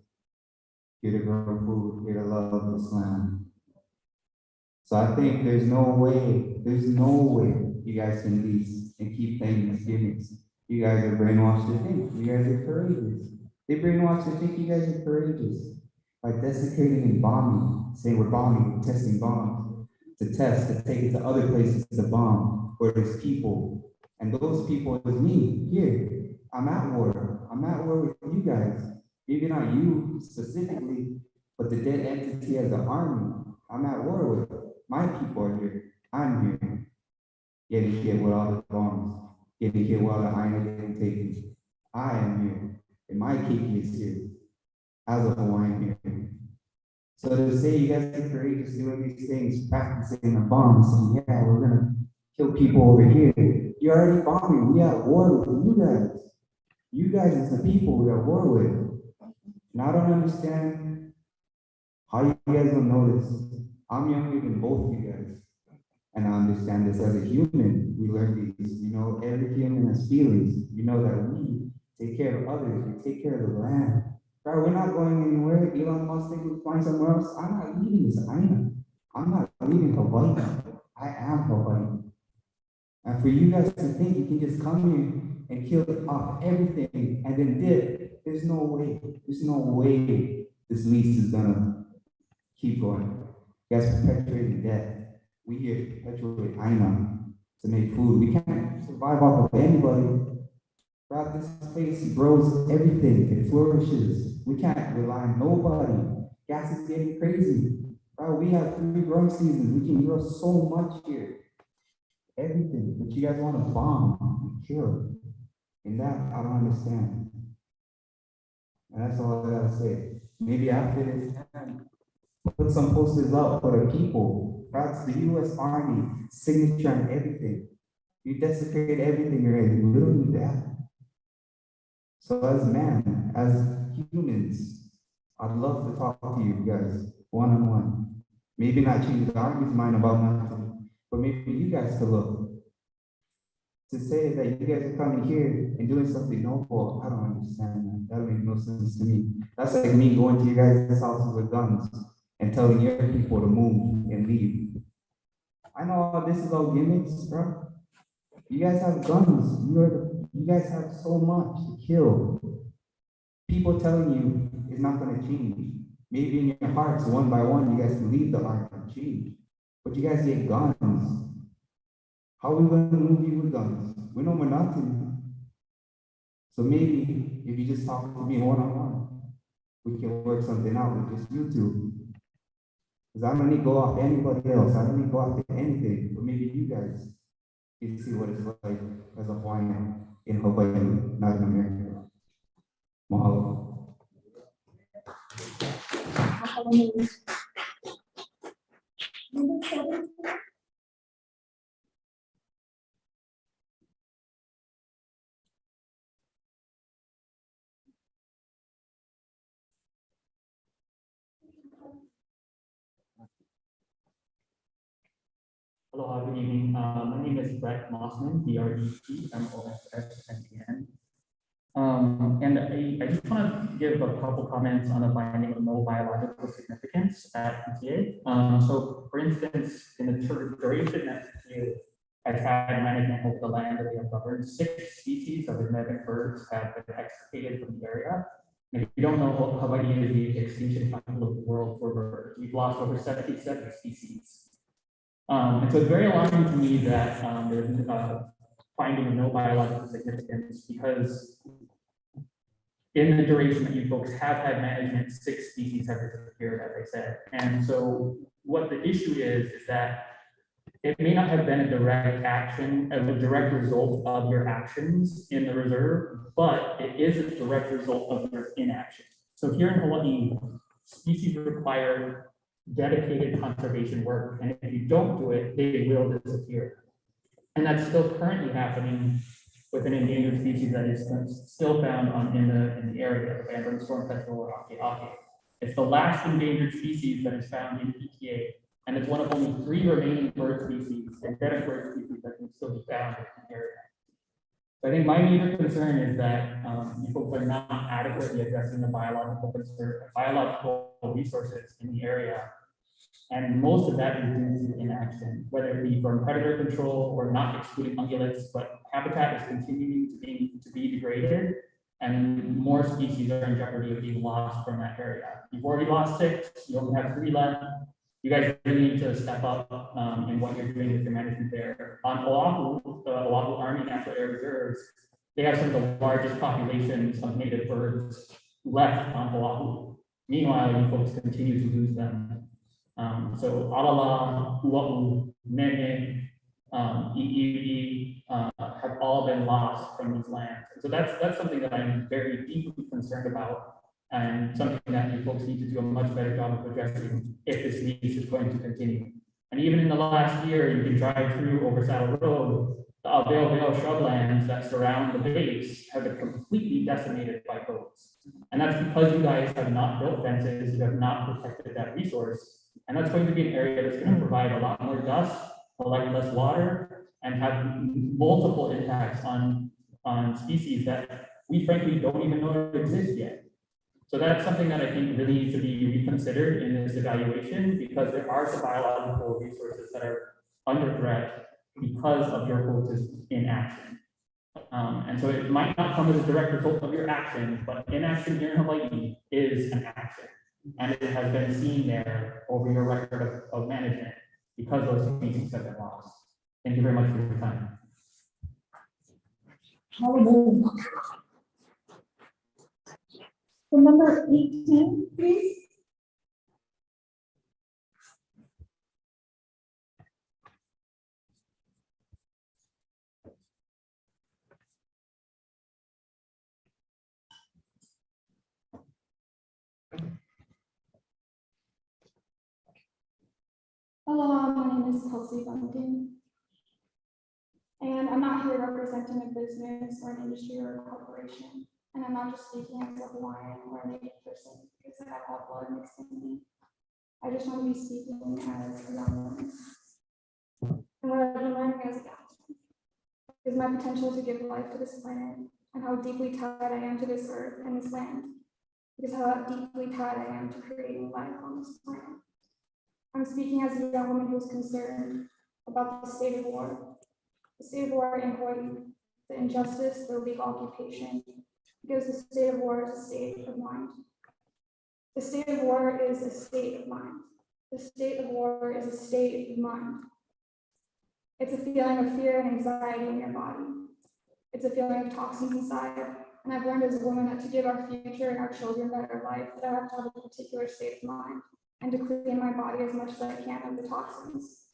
[SPEAKER 16] here to grow food, here to love this land. So I think there's no way you guys can leave and keep playing these gimmicks. You guys are brainwashed to think you guys are courageous. They brainwashed to think you guys are courageous by desecrating and bombing, saying we're bombing, we're testing bombs, to test, to take it to other places to bomb, where there's people. And those people is me, here. I'm at war. I'm at war with you guys. Maybe not you specifically, but the dead entity as an army. I'm at war with. My people are here. I'm here. Getting hit with all the bombs. Getting hit with all the iron getting taken. I am here. And my Kiki is here. As a Hawaiian here. So to say you guys are courageous doing these things, practicing the bombs, saying, yeah, we're gonna kill people over here. You're already bombing. We at war with you guys. You guys is the people we are at war with. And I don't understand how you guys don't know this. I'm younger than both of you guys. And I understand this as a human. We learn these, every human has feelings. You know that we take care of others. We take care of the land. Bro, we're not going anywhere. Elon Musk thinks we're flying somewhere else. I'm not leaving this island. I'm not leaving Hawaii. I am Hawaii. And for you guys to think you can just come here and kill off everything and then dip, there's no way. There's no way this lease is gonna keep going. You guys perpetuating death. We here to perpetuate Aina to make food. We can't survive off of anybody. God, this place grows everything. It flourishes. We can't rely on nobody. Gas is getting crazy. Bro, we have 3 growing seasons. We can grow so much here. Everything. But you guys want to bomb and kill. And that I don't understand. And that's all I gotta say. Maybe after this time, put some posters up for the people. That's the U.S. Army signature on everything. You desecrate everything already. We don't need that. So as man, as humans, I'd love to talk to you guys one-on-one. Maybe not change the Army's mind about nothing, but maybe you guys could look. To say that you guys are coming here and doing something noble, I don't understand that. That makes no sense to me. That's like me going to you guys' houses with guns and telling your people to move and leave. I know this is all gimmicks, bro. You guys have guns. You guys have so much to kill. People telling you it's not going to change. Maybe in your hearts, one by one, you guys can leave the heart and change. But you guys get guns. How are we going to move you with guns? We know we're nothing. So maybe if you just talk to me one-on-one, we can work something out with just you two. Because I don't need to go off anybody else. I don't need to go off anything. But maybe you guys can see what it's like as a Hawaiian in Hawaii, not in America. Mahalo.
[SPEAKER 6] Number 17.
[SPEAKER 7] Aloha, good evening. My name is Brett Mossman, BRETMOSSMAN. And I just want to give a couple comments on the finding of no biological significance at PTA. So, for instance, in the duration that PTA has had management over the land that we have governed, 6 species of endemic birds have been extirpated from the area. And if you don't know, Hawaii is the extinction capital of the world for birds. We've lost over 77 species. And so it's very alarming to me that there's finding of no biological significance because in the duration that you folks have had management, 6 species have disappeared, as I said. And so what the issue is that it may not have been a direct action, a direct result of your actions in the reserve, but it is a direct result of your inaction. So here in Hawaii, species require dedicated conservation work, and if you don't do it, they will disappear. And that's still currently happening with an endangered species that is still found in the area, the Bamboo storm petrel or ake. It's the last endangered species that is found in ETA, and it's one of only 3 remaining bird species, endemic bird species that can still be found in the area. So I think my major concern is that you folks are not adequately addressing the biological resources in the area. And most of that is due to inaction, whether it be from predator control or not excluding ungulates, but habitat is continuing to be degraded, and more species are in jeopardy of being lost from that area. You've already lost 6, you only have 3 left. You guys really need to step up in what you're doing with your management there. On Oahu, the Oahu Army Natural Air Reserves, they have some of the largest populations of native birds left on Oahu. Meanwhile, you folks continue to lose them. So Alala, Ua'u, Nene, I'i'i have all been lost from these lands. So that's something that I'm very deeply concerned about, and something that you folks need to do a much better job of addressing if this lease is going to continue. And even in the last year, you can drive through over Saddle Road, the Aveo shrublands that surround the base have been completely decimated by boats. And that's because you guys have not built fences, you have not protected that resource. And that's going to be an area that's going to provide a lot more dust, collect less water, and have multiple impacts on species that we frankly don't even know exist yet. So that's something that I think really needs to be reconsidered in this evaluation, because there are some biological resources that are under threat because of your folks' inaction. And so it might not come as a direct result of your action, but inaction here in Hawaii is an action. And it has been seen there over your record of management because those species have been lost. Thank you very much for your time.
[SPEAKER 6] So number 18, please.
[SPEAKER 17] Hello, my name is Kelsey Bunting. And I'm not here representing a business or an industry or a corporation. And I'm not just speaking as a Hawaiian or a Native person because I have all blood mixed in me. I just want to be speaking as a young woman. And what I've been learning as a young woman is my potential to give life to this planet and how deeply tied I am to this earth and this land. Because how deeply tied I am to creating life on this planet. I'm speaking as a young woman who's concerned about the state of war. The state of war in Hawaii, the injustice, the illegal occupation, because the state of war is a state of mind. The state of war is a state of mind. The state of war is a state of mind. It's a feeling of fear and anxiety in your body. It's a feeling of toxins inside. And I've learned as a woman that to give our future and our children better life, that I have to have a particular state of mind and to clean my body as much as I can of the toxins.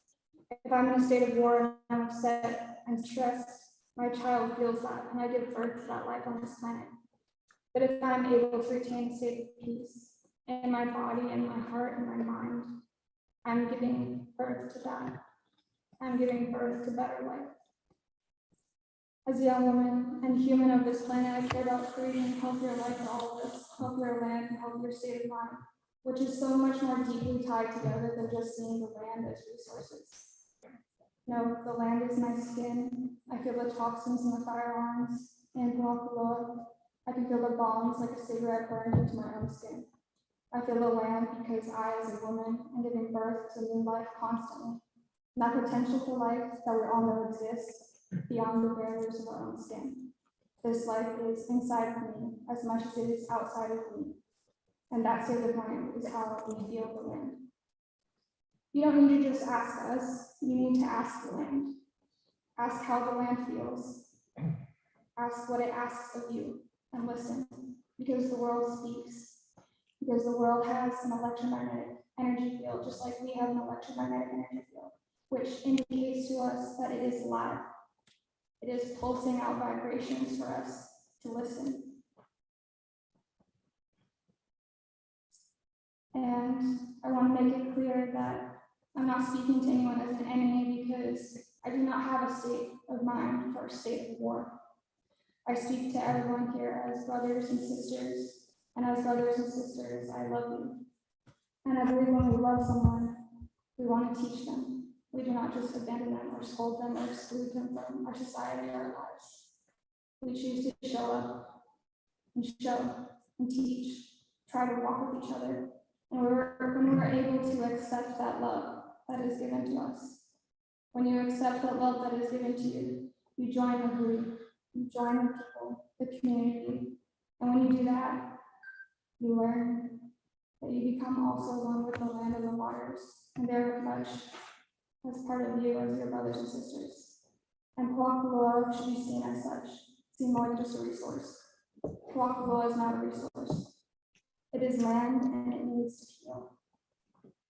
[SPEAKER 17] If I'm in a state of war and I'm upset and stressed, my child feels that and I give birth to that life on this planet. But if I'm able to retain a state of peace in my body and my heart and my mind, I'm giving birth to that. I'm giving birth to better life. As a young woman and human of this planet, I care about creating a healthier life for all of us, healthier land, and healthier state of mind, which is so much more deeply tied together than just seeing the land as resources. No, the land is my skin. I feel the toxins in the fire alarms in Pōhakuloa. I can feel the bombs like a cigarette burned into my own skin. I feel the land because I, as a woman, am giving birth to new life constantly. And that potential for life that we all know exists beyond the barriers of our own skin. This life is inside of me as much as it is outside of me. And that state of mind is how we feel the land. You don't need to just ask us, you need to ask the land. Ask how the land feels. Ask what it asks of you and listen, because the world speaks. Because the world has an electromagnetic energy field, just like we have an electromagnetic energy field, which indicates to us that it is alive. It is pulsing out vibrations for us to listen. And I want to make it clear that I'm not speaking to anyone as an enemy, because I do not have a state of mind for a state of war. I speak to everyone here as brothers and sisters, and as brothers and sisters, I love you. And I believe when we love someone, we want to teach them. We do not just abandon them or scold them or exclude them from our society or our lives. We choose to show up and show and teach, try to walk with each other. And when we're able to accept that love that is given to us, when you accept that love that is given to you, you join the group, you join the people, the community. And when you do that, you learn that you become also one with the land and the waters, and very much as part of you as your brothers and sisters. And Pōhakuloa should be seen as such, seen more than just a resource. Pōhakuloa is not a resource. It is land and it needs to heal.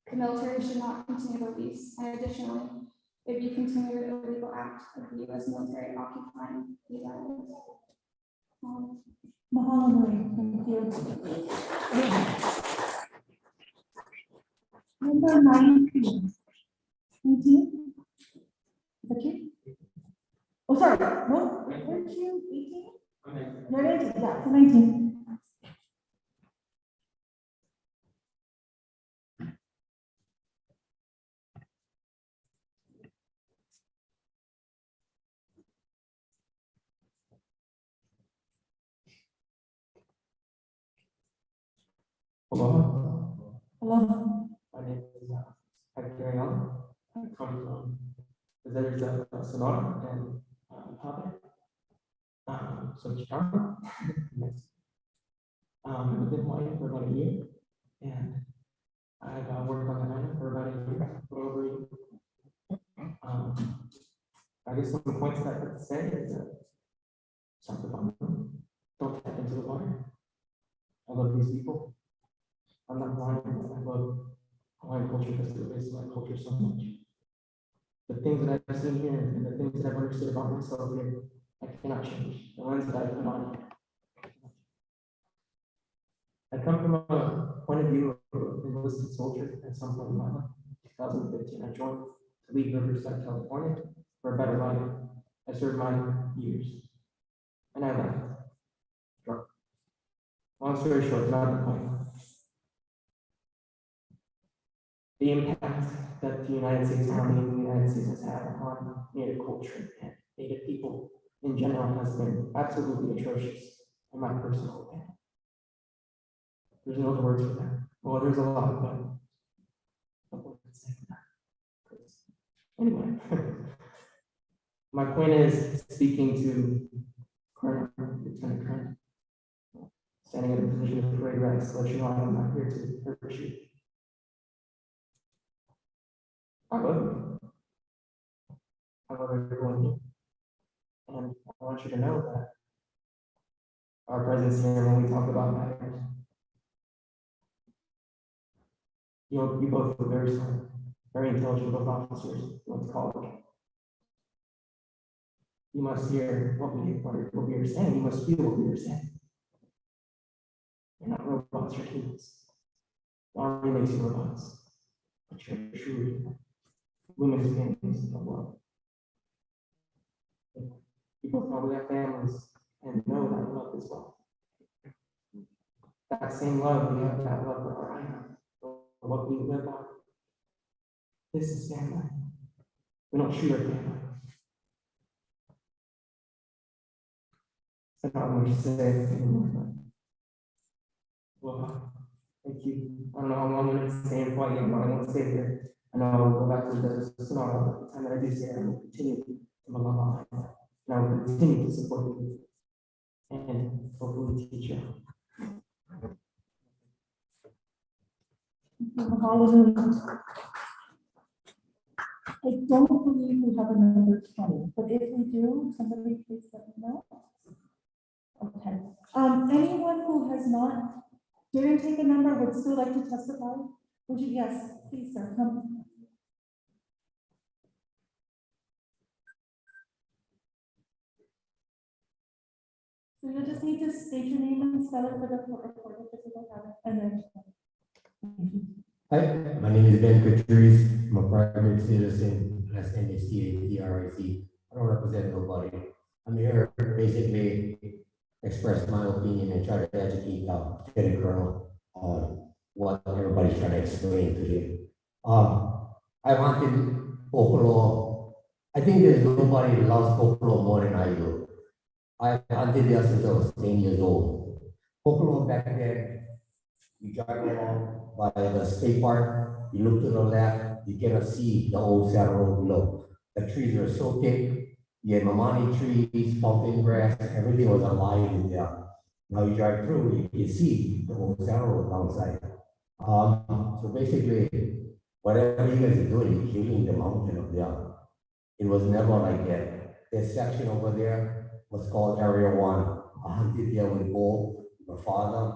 [SPEAKER 17] The military should not continue the lease, and additionally, if you continue the illegal act of the U.S. military occupying these islands.
[SPEAKER 6] Mahalo, thank you. Number 19. 19? Okay. Oh, sorry, no, 13, 18? No, 19, yeah, so 19.
[SPEAKER 18] Aloha.
[SPEAKER 6] Hello.
[SPEAKER 18] My name is Hector Young. I come from the village of Sonora and Pape. So Chicago. Nice. I've been white for about a year, and I've worked on the island for about a year, a little over a year. I guess some of the points that I'd like to say is stop the bombing. Don't tap into the water. I love these people. I'm not blind. I love Hawaiian culture because it relates to my culture so much. The things that I've seen here and the things that I've understood about myself here, I cannot change. The lens that I put on here. I come from a point of view of an enlisted soldier at some point in my life. In 2015, I joined to leave Riverside, California for a better life. I served my years and I left. Drunk. Long story short, not the point. The impact that the United States Army and the United States has had on Native culture and Native people in general has been absolutely atrocious, in my personal opinion. There's no other words for that. Well, there's a lot, but anyway, my point is speaking to Colonel, Lieutenant Colonel, standing in a position of great rest, to let you know I'm not here to hurt you. I love you. I love everyone here. And I want you to know that our presence here, when we talk about matters, you both were very smart, very intelligent, both officers, went to college. You must hear what we are saying. You must feel what we are saying. You're not robots, you're humans. The Army makes you robots, but you're truly women's beings of love. People probably have families and know that love as well. That same love, we have that love for our island, for what we live on. This is family. We don't shoot our family. I don't know what to say anymore. Well, thank you. I don't know how long I'm going to stay in Hawaii, but I won't stay here. I know I will go back to the desert of Sonora, but the time that I do stay, I will continue to malama, and I will continue to support you and hopefully teach you.
[SPEAKER 6] I don't believe we have a number 20, but if we do, somebody please let me know. Okay, anyone who has not, didn't take a number, would still like to testify? Would you, yes, please, sir, come. So you'll just need to state your name and spell it for the court reporter, because we don't have it, and then.
[SPEAKER 19] Hi, my name is Ben Patrice. I'm a private citizen. Last name is T-A-T-R-I-C. I don't represent nobody. I'm here basically express my opinion and try to educate Lieutenant Colonel on what everybody's trying to explain to him. I wanted Pōhakuloa. I think there's nobody that loves Pōhakuloa more than I do. I hunted there since I was 10 years old. Pōhakuloa back then, you drive along by the state park, you look to the left, you cannot see the old saddle road below. The trees are so thick, you had mamani trees, pumpkin grass, everything was alive in there. Now you drive through, you can see the old saddle road downside. So basically, whatever you guys are doing, you're killing the mountain up there. It was never like that. This section over there was called Area 1. I hunted there with Bo, my father.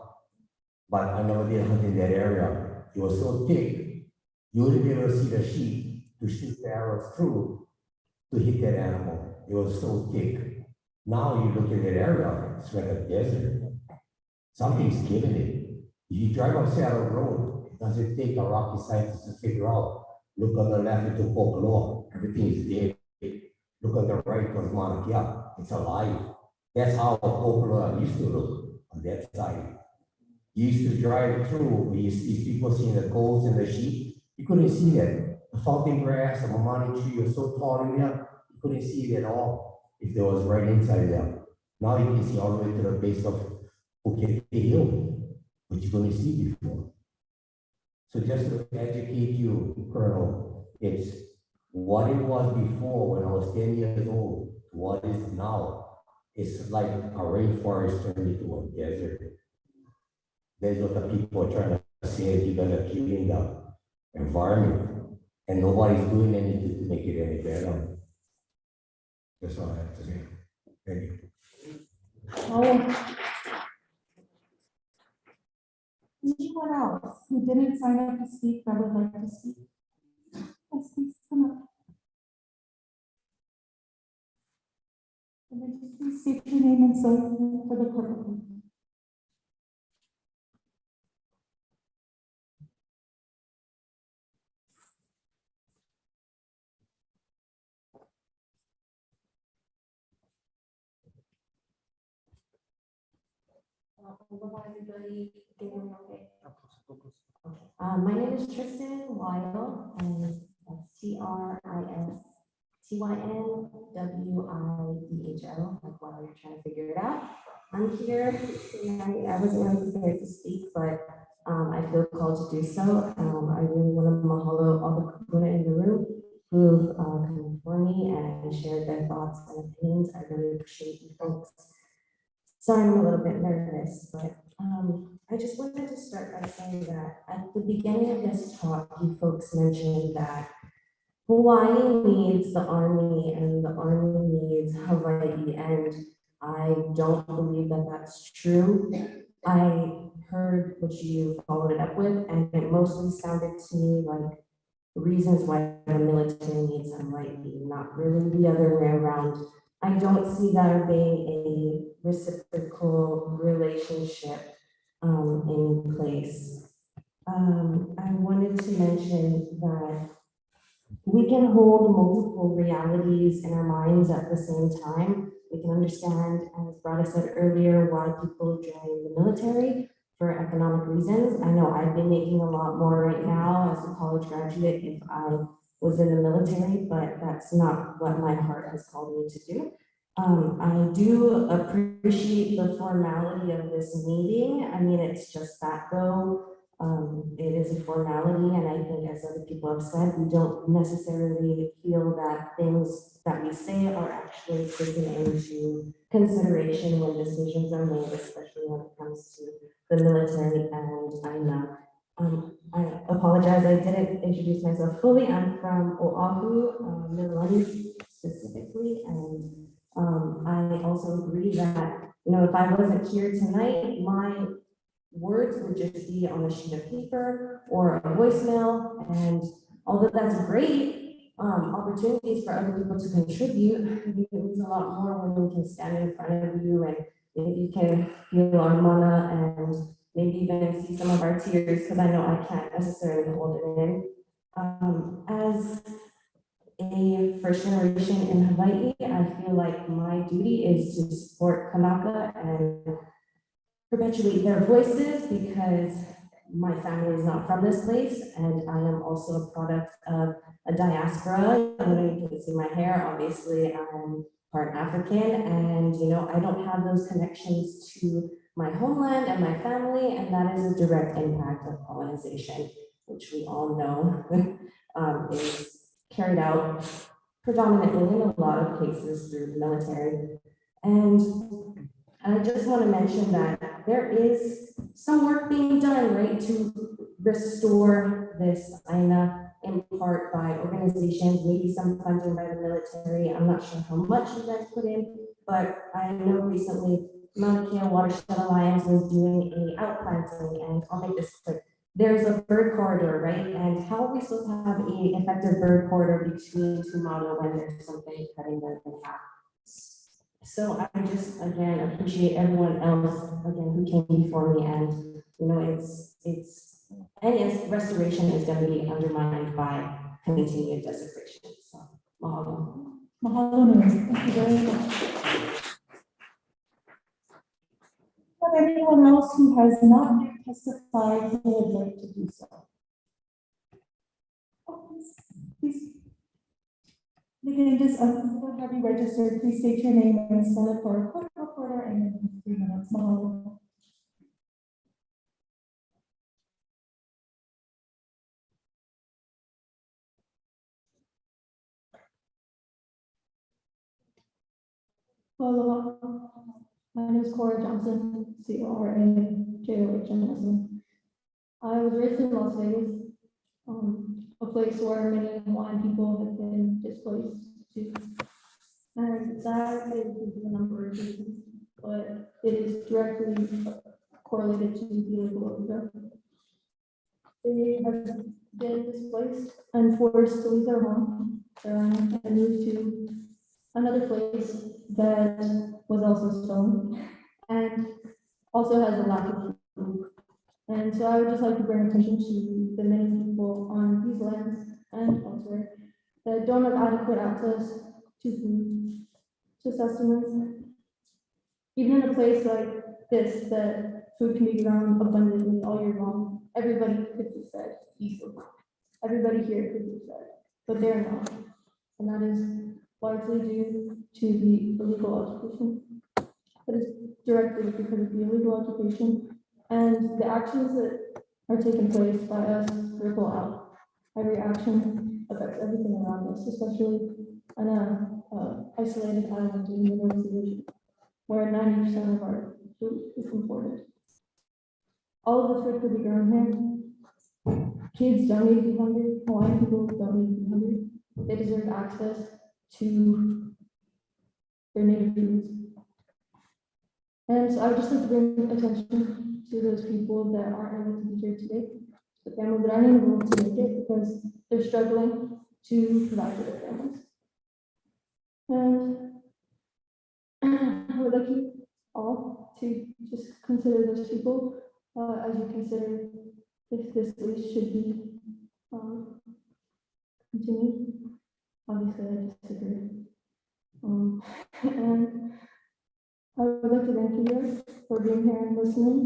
[SPEAKER 19] But I never did hunt in that area. It was so thick, you wouldn't be able to see the sheep to shoot the arrows through to hit that animal. It was so thick. Now you look at that area, it's like a desert. Something's killing it. If you drive up Saddle Road, it doesn't take a rocket scientist to figure out. Look on the left into Pōhakuloa, everything is dead. Look on the right towards Mauna Kea, it's alive. That's how Pōhakuloa used to look on that side. You used to drive through, you see people seeing the goats and the sheep. You couldn't see that. The fountain grass, the mamani tree was so tall in there, you couldn't see it at all if there was right inside there. Now you can see all the way to the base of Pukete Hill, which you couldn't see before. So just to educate you, Colonel, it's what it was before when I was 10 years old, to what is now. It's like a rainforest turned into a desert. That's what the people are trying to say. You guys are killing the environment, and nobody's doing anything to make it any better. That's all I have to say. Thank you.
[SPEAKER 6] Anyone else who didn't sign up to speak that would like to speak? Yes, please come up. And then just please state your name and so for the clerk.
[SPEAKER 20] Aloha, everybody. Can you hear me okay? My name is Tristan Weil, and that's TRISTYNWIDHL, like while you're trying to figure it out. I'm here tonight. I wasn't really prepared to speak, but I feel called to do so. I really want to mahalo all the kupuna in the room who've come before me and shared their thoughts and opinions. I really appreciate you folks. Sorry, I'm a little bit nervous, but I just wanted to start by saying that at the beginning of this talk, you folks mentioned that Hawaii needs the Army and the Army needs Hawaii, and I don't believe that that's true. I heard what you followed it up with, and it mostly sounded to me like reasons why the military needs Hawaii, not really the other way around. I don't see there being a reciprocal relationship in place. I wanted to mention that we can hold multiple realities in our minds at the same time. We can understand, as Brada said earlier, why people join the military for economic reasons. I know I'd be making a lot more right now as a college graduate if I was in the military, but that's not what my heart has called me to do. I do appreciate the formality of this meeting. I mean, it's just that though. It is a formality, and I think, as other people have said, we don't necessarily feel that things that we say are actually taken into consideration when decisions are made, especially when it comes to the military and INA. apologize, I didn't introduce myself fully. I'm from Oahu, Mililani specifically, and I also agree that, you know, if I wasn't here tonight, my words would just be on a sheet of paper or a voicemail, and although that's great, opportunities for other people to contribute, I think it means a lot more when we can stand in front of you and maybe you can feel our mana and maybe even see some of our tears, because I know I can't necessarily hold it in. As a first generation in Hawaii, I feel like my duty is to support Kanaka and perpetuate their voices, because my family is not from this place, and I am also a product of a diaspora. You know, you can see my hair, obviously I'm part African, and you know, I don't have those connections to my homeland and my family, and that is a direct impact of colonization, which we all know is carried out predominantly in a lot of cases through the military. And I just want to mention that there is some work being done, right, to restore this Aina, in part by organizations, maybe some funding by the military. I'm not sure how much you guys put in, but I know recently Mauna Kea Watershed Alliance was doing a outplanting, and I'll make this quick. There's a bird corridor, right? And how are we supposed to have an effective bird corridor between two Mauna when there's something cutting them in half? So I just, again, appreciate everyone else, again, who came before me, and, you know, and yes, restoration is going to be undermined by continued desecration. So, mahalo.
[SPEAKER 6] Mahalo, thank you very much. But anyone else who has not yet testified who would like to do so? Oh, please. Again, just have you registered, please state your name and spell it for a quick reporter and in 3 minutes. Mahalo. Aloha. My name is Cora Johnson, CORAJOHNSON. I was raised in Las Vegas, a place where many Hawaiian people have been displaced to. And that is due to a number of reasons, but it is directly correlated to the illegal immigrant. They have been displaced and forced to leave their home and move to another place that was also stolen and also has a lack of food. And so I would just like to bring attention to the many people on these lands and elsewhere that don't have adequate access to food, to sustenance. Even in a place like this, that food can be grown abundantly all year long, everybody could be fed easily. Everybody here could be fed, but they're not. And that is largely due to the illegal occupation. That is directly because of the illegal occupation and the actions that are taking place by us ripple out. Every action affects everything around us, especially on a isolated island in the North Sea, where 90% of our food is imported. All of the food could be grown here. Kids don't need to be hungry. Hawaiian people don't need to be hungry. They deserve access to their native foods. And so I would just like to bring attention to those people that aren't able to be here today, the families that aren't able to make it because they're struggling to provide for their families. And I would like you all to just consider those people as you consider if this lease should be continued. Obviously, I disagree. And I would like to thank you guys for being here and listening,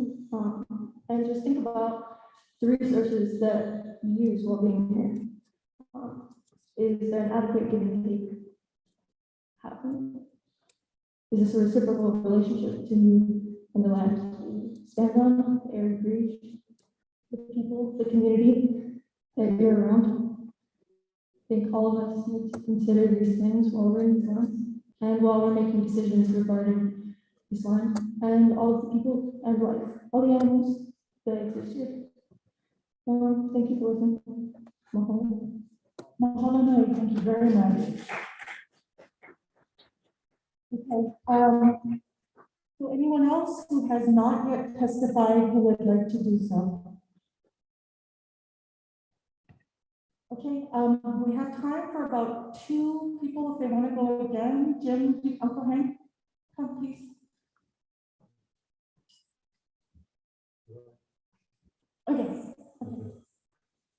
[SPEAKER 6] and just think about the resources that you use while being here. Is there an adequate give and take happening? Is this a reciprocal relationship between you and the land you stand on, the air you breathe, the people, the community that you're around? I think all of us need to consider these things while we're in these lands and while we're making decisions regarding this land and all of the people and life, all the animals that exist here. Thank you for listening. Mahalo. Mahalo, nui. Thank you very much. Okay, so anyone else who has not yet testified who would like to do so? Okay, we have time for about 2 people if they want to go again. Jim, Uncle Hank, come please. Okay.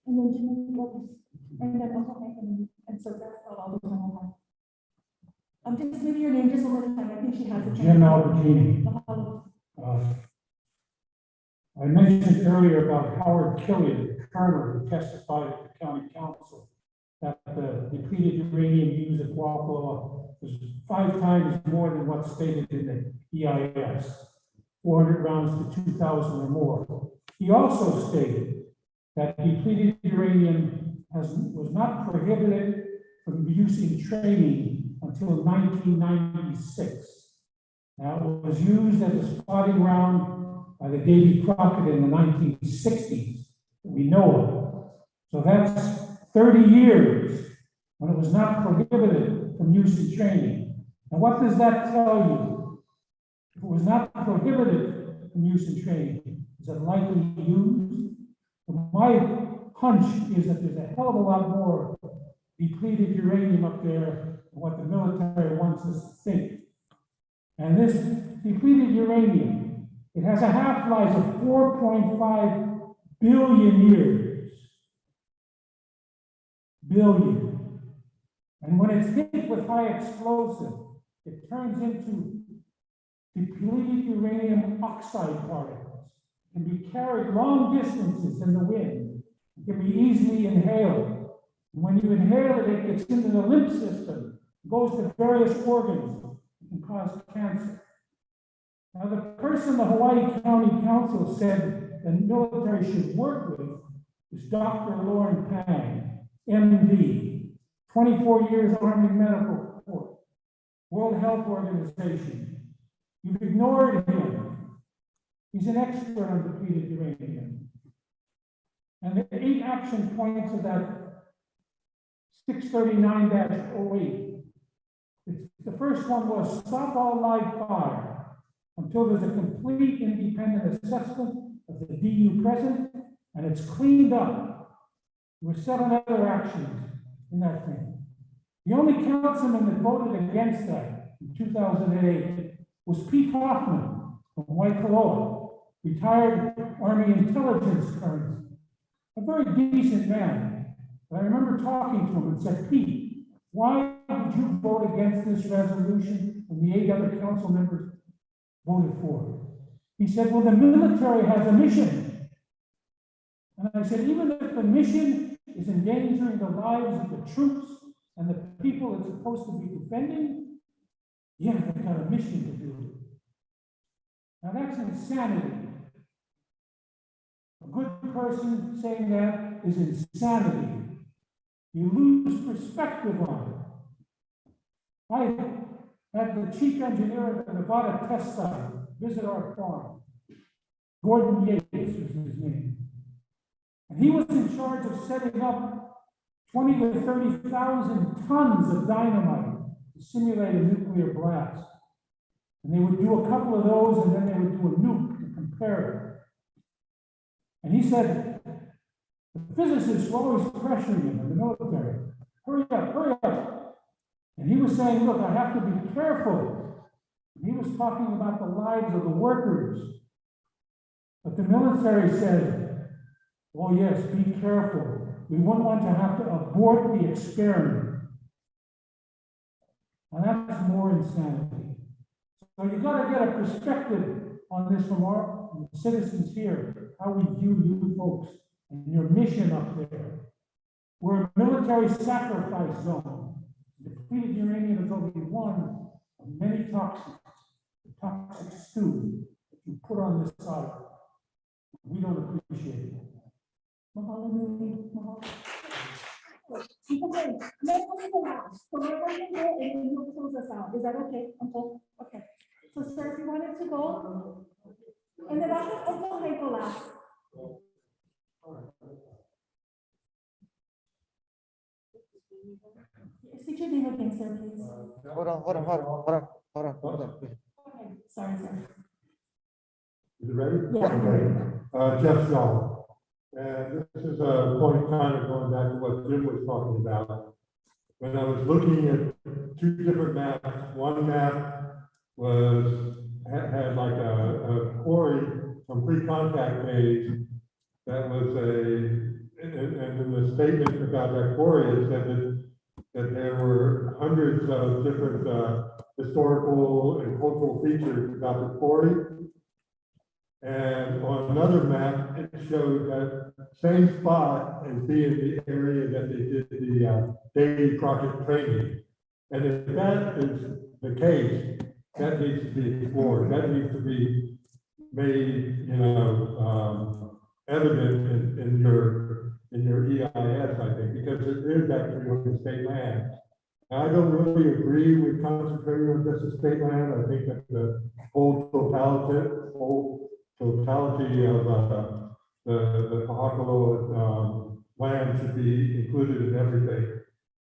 [SPEAKER 6] And then Jim, and then Uncle Hank, and so that's about all the time I have. Just maybe your name just one more time. I think she has it.
[SPEAKER 10] Jim Albertini. I mentioned earlier about Howard Killian, the colonel who testified at the county council that the depleted uranium used at Pōhakuloa was 5 times more than what's stated in the EIS, 400 rounds to 2,000 or more. He also stated that depleted uranium was not prohibited from use in training until 1996. Now, it was used as a spotting round by the Davy Crockett in the 1960s that we know of. So that's 30 years when it was not prohibited from use in training. And what does that tell you? If it was not prohibited from use in training, is it likely used? My hunch is that there's a hell of a lot more depleted uranium up there than what the military wants us to think. And this depleted uranium, it has a half-life of 4.5 billion years. Billion. And when it's hit with high explosive, it turns into depleted uranium oxide particles. It can be carried long distances in the wind. It can be easily inhaled. And when you inhale it, it gets into the lymph system, goes to various organs, it can cause cancer. Now, the person the Hawaii County Council said the military should work with is Dr. Lauren Pang, MD, 24 years Army Medical Corps, World Health Organization. You've ignored him. He's an expert on depleted uranium. And the 8 action points of that 639-08. The first one was stop all live fire until there's a complete independent assessment of the DU present and it's cleaned up. There were 7 other actions in that thing. The only councilman that voted against that in 2008 was Pete Hoffman from Waikoloa, retired Army intelligence colonel, a very decent man. But I remember talking to him and said, Pete, why did you vote against this resolution when the 8 other council members voted for it? He said, well, the military has a mission. And I said, even if the mission is endangering the lives of the troops and the people it's supposed to be defending, yeah, they've got a mission to do. Now that's insanity. A good person saying that is insanity. You lose perspective on it. I had the chief engineer at the Nevada test site visit our farm. Gordon Yates was his name. And he was in charge of setting up 20 to 30,000 tons of dynamite to simulate a nuclear blast. And they would do a couple of those and then they would do a nuke to compare it. And he said, the physicists were always pressuring him in the military. Hurry up, hurry up. And he was saying, look, I have to be careful. And he was talking about the lives of the workers. But the military said, oh yes, be careful. We wouldn't want to have to abort the experiment. And that's more insanity. So you've got to get a perspective on this from our citizens here, how we view you folks and your mission up there. We're a military sacrifice zone. Depleted uranium is only one of many toxins, the toxic stew that you put on this side. We don't appreciate it.
[SPEAKER 6] Mahalo, nui. Mahalo. Okay, let's go last. So we're going to go and then we'll close us out. Is that okay, Uncle? Okay. So, sir, if you wanted to go, and then I'll Uncle Hank go last. State your name again, sir, please.
[SPEAKER 5] Hold on.
[SPEAKER 6] Okay, sorry, sir.
[SPEAKER 14] Is it ready?
[SPEAKER 6] Yeah.
[SPEAKER 14] Okay. Jeff Shaw. And this is a point kind of going back to what Jim was talking about. When I was looking at two different maps, one map had like a quarry from pre-contact phase that was and in the statement about that quarry, it said that there were hundreds of different historical and cultural features about the quarry. And on another map, it showed that same spot as being the area that they did the daily project training. And if that is the case, that needs to be explored. That needs to be made, evident in your EIS, I think, because it is actually on the state land. I don't really agree with concentrating on just the state land. I think that the whole totality of the Pōhakuloa land should be included in everything,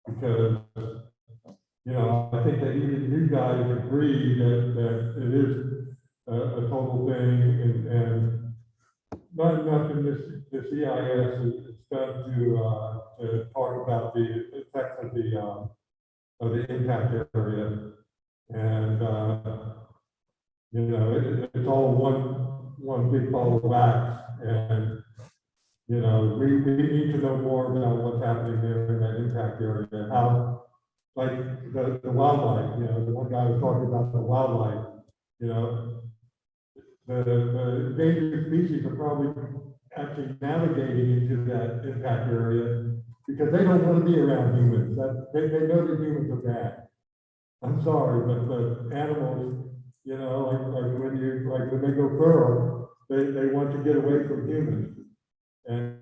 [SPEAKER 14] because I think that even you guys agree that it is a total thing, and not enough in this EIS is done to talk about the effects of the impact area, and it's all one big ball of wax, and we need to know more about what's happening there in that impact area, how, like the wildlife, the one guy was talking about the wildlife, the endangered species are probably actually navigating into that impact area because they don't want to be around humans. They know that humans are bad. I'm sorry, but the animals, like when they go feral, they want to get away from humans. And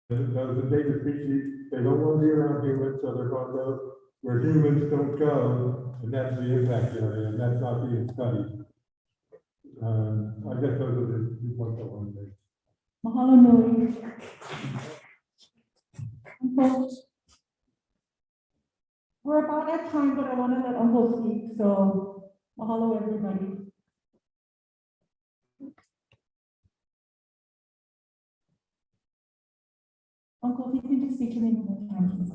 [SPEAKER 14] those endangered species, they don't want to be around humans, so they're going to go where humans don't go, and that's the impact area, and that's not being studied. I guess those are the points I wanted to make.
[SPEAKER 6] Mahalo nui. Folks, we're about at time, but I want to let Uncle speak, so mahalo everybody. Uncle, if you can just state your name one more time, please.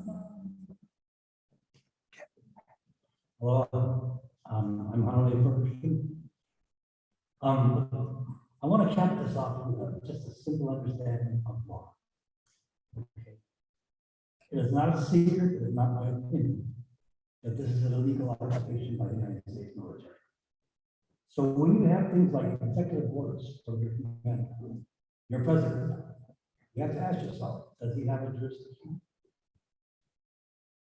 [SPEAKER 11] Hello, I'm Harley Ferguson. I want to cap this off with just a simple understanding of law. Okay. It is not a secret, it is not my opinion, that this is an illegal occupation by the United States military. So when you have things like executive orders from your commander, your president, you have to ask yourself, does he have a jurisdiction?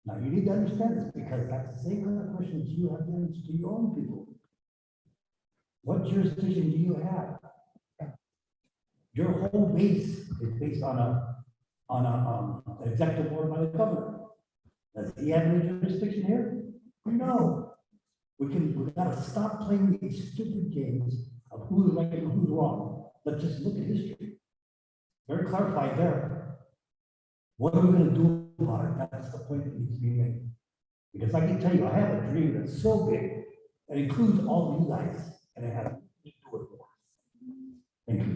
[SPEAKER 11] Now you need to understand this because that's the same kind of questions you have to answer to your own people. What jurisdiction do you have? Your whole base is based on an executive order by the governor. Does he have any jurisdiction here? No. We gotta stop playing these stupid games of who's right and who's wrong. Let's just look at history. Very clarified there. What are we gonna do about it? That's the point that needs to be made. Because I can tell you, I have a dream that's so big, that includes all of you guys, and I have to do it more. Thank you.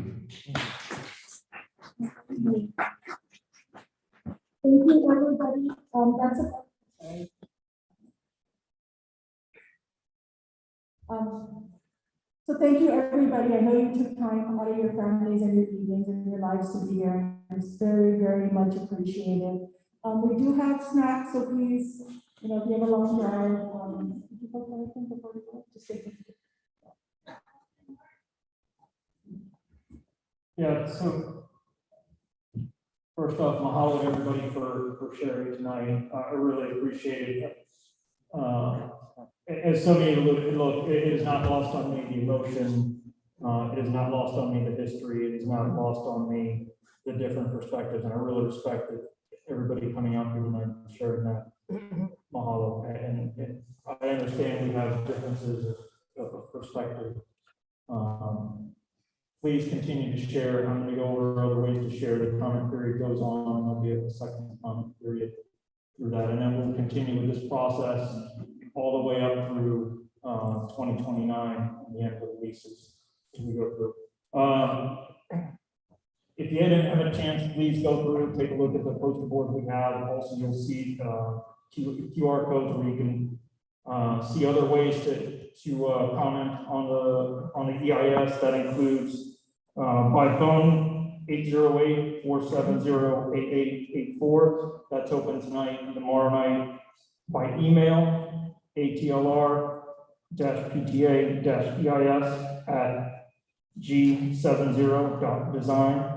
[SPEAKER 6] Thank you, everybody. That's a. So thank you, everybody. I know you took time out of your families and your evenings and your lives to be here. It's very, very much appreciated. We do have snacks, so please, if you have a long drive, if you have anything before you go, just take it.
[SPEAKER 7] Yeah, so first off, mahalo to everybody for sharing tonight. I really appreciate it. As so many look, it is not lost on me the emotion. It is not lost on me the history. It is not lost on me the different perspectives. And I really respect that everybody coming out here tonight and sharing that. Mahalo. And I understand we have differences of perspective. Please continue to share. I'm going to go over other ways to share. The comment period goes on, and there'll be a second comment period. through that, and then we'll continue with this process all the way up through 2029, and the end of the leases as we go through. If you didn't have a chance, please go through, take a look at the poster board we have. Also, you'll see QR codes where you can see other ways to comment on the EIS. That includes by phone 808-470-8884. That's open tonight and tomorrow night. By email, atlr-pta-eis@g70.design.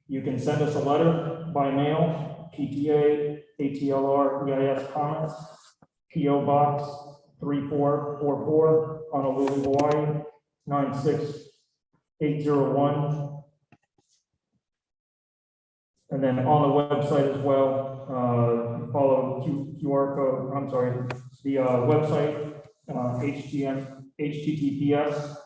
[SPEAKER 7] You can send us a letter by mail, PTA, ATLR, EIS comments, PO Box 3444, Honolulu, Hawaii, 96801. And then on the website as well, follow QR code, I'm sorry, the website, https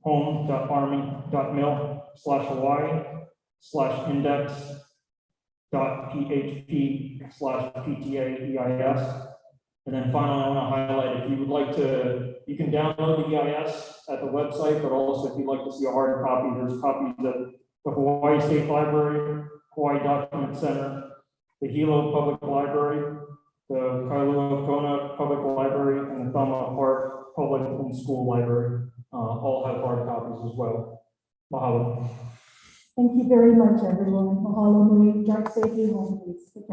[SPEAKER 7] home.army.mil/hawaii/index.php/PTA-EIS. And then finally, I want to highlight, if you would like to, you can download the EIS at the website, but also if you'd like to see a hard copy, there's copies at the Hawaii State Library, Hawaii Document Center, the Hilo Public Library, the Kailua Kona Public Library, and the Thama Park Public and School Library. All have hard copies as well. Mahalo.
[SPEAKER 6] Thank you very much, everyone. Mahalo, Marie. Drive safely home, please. Take care.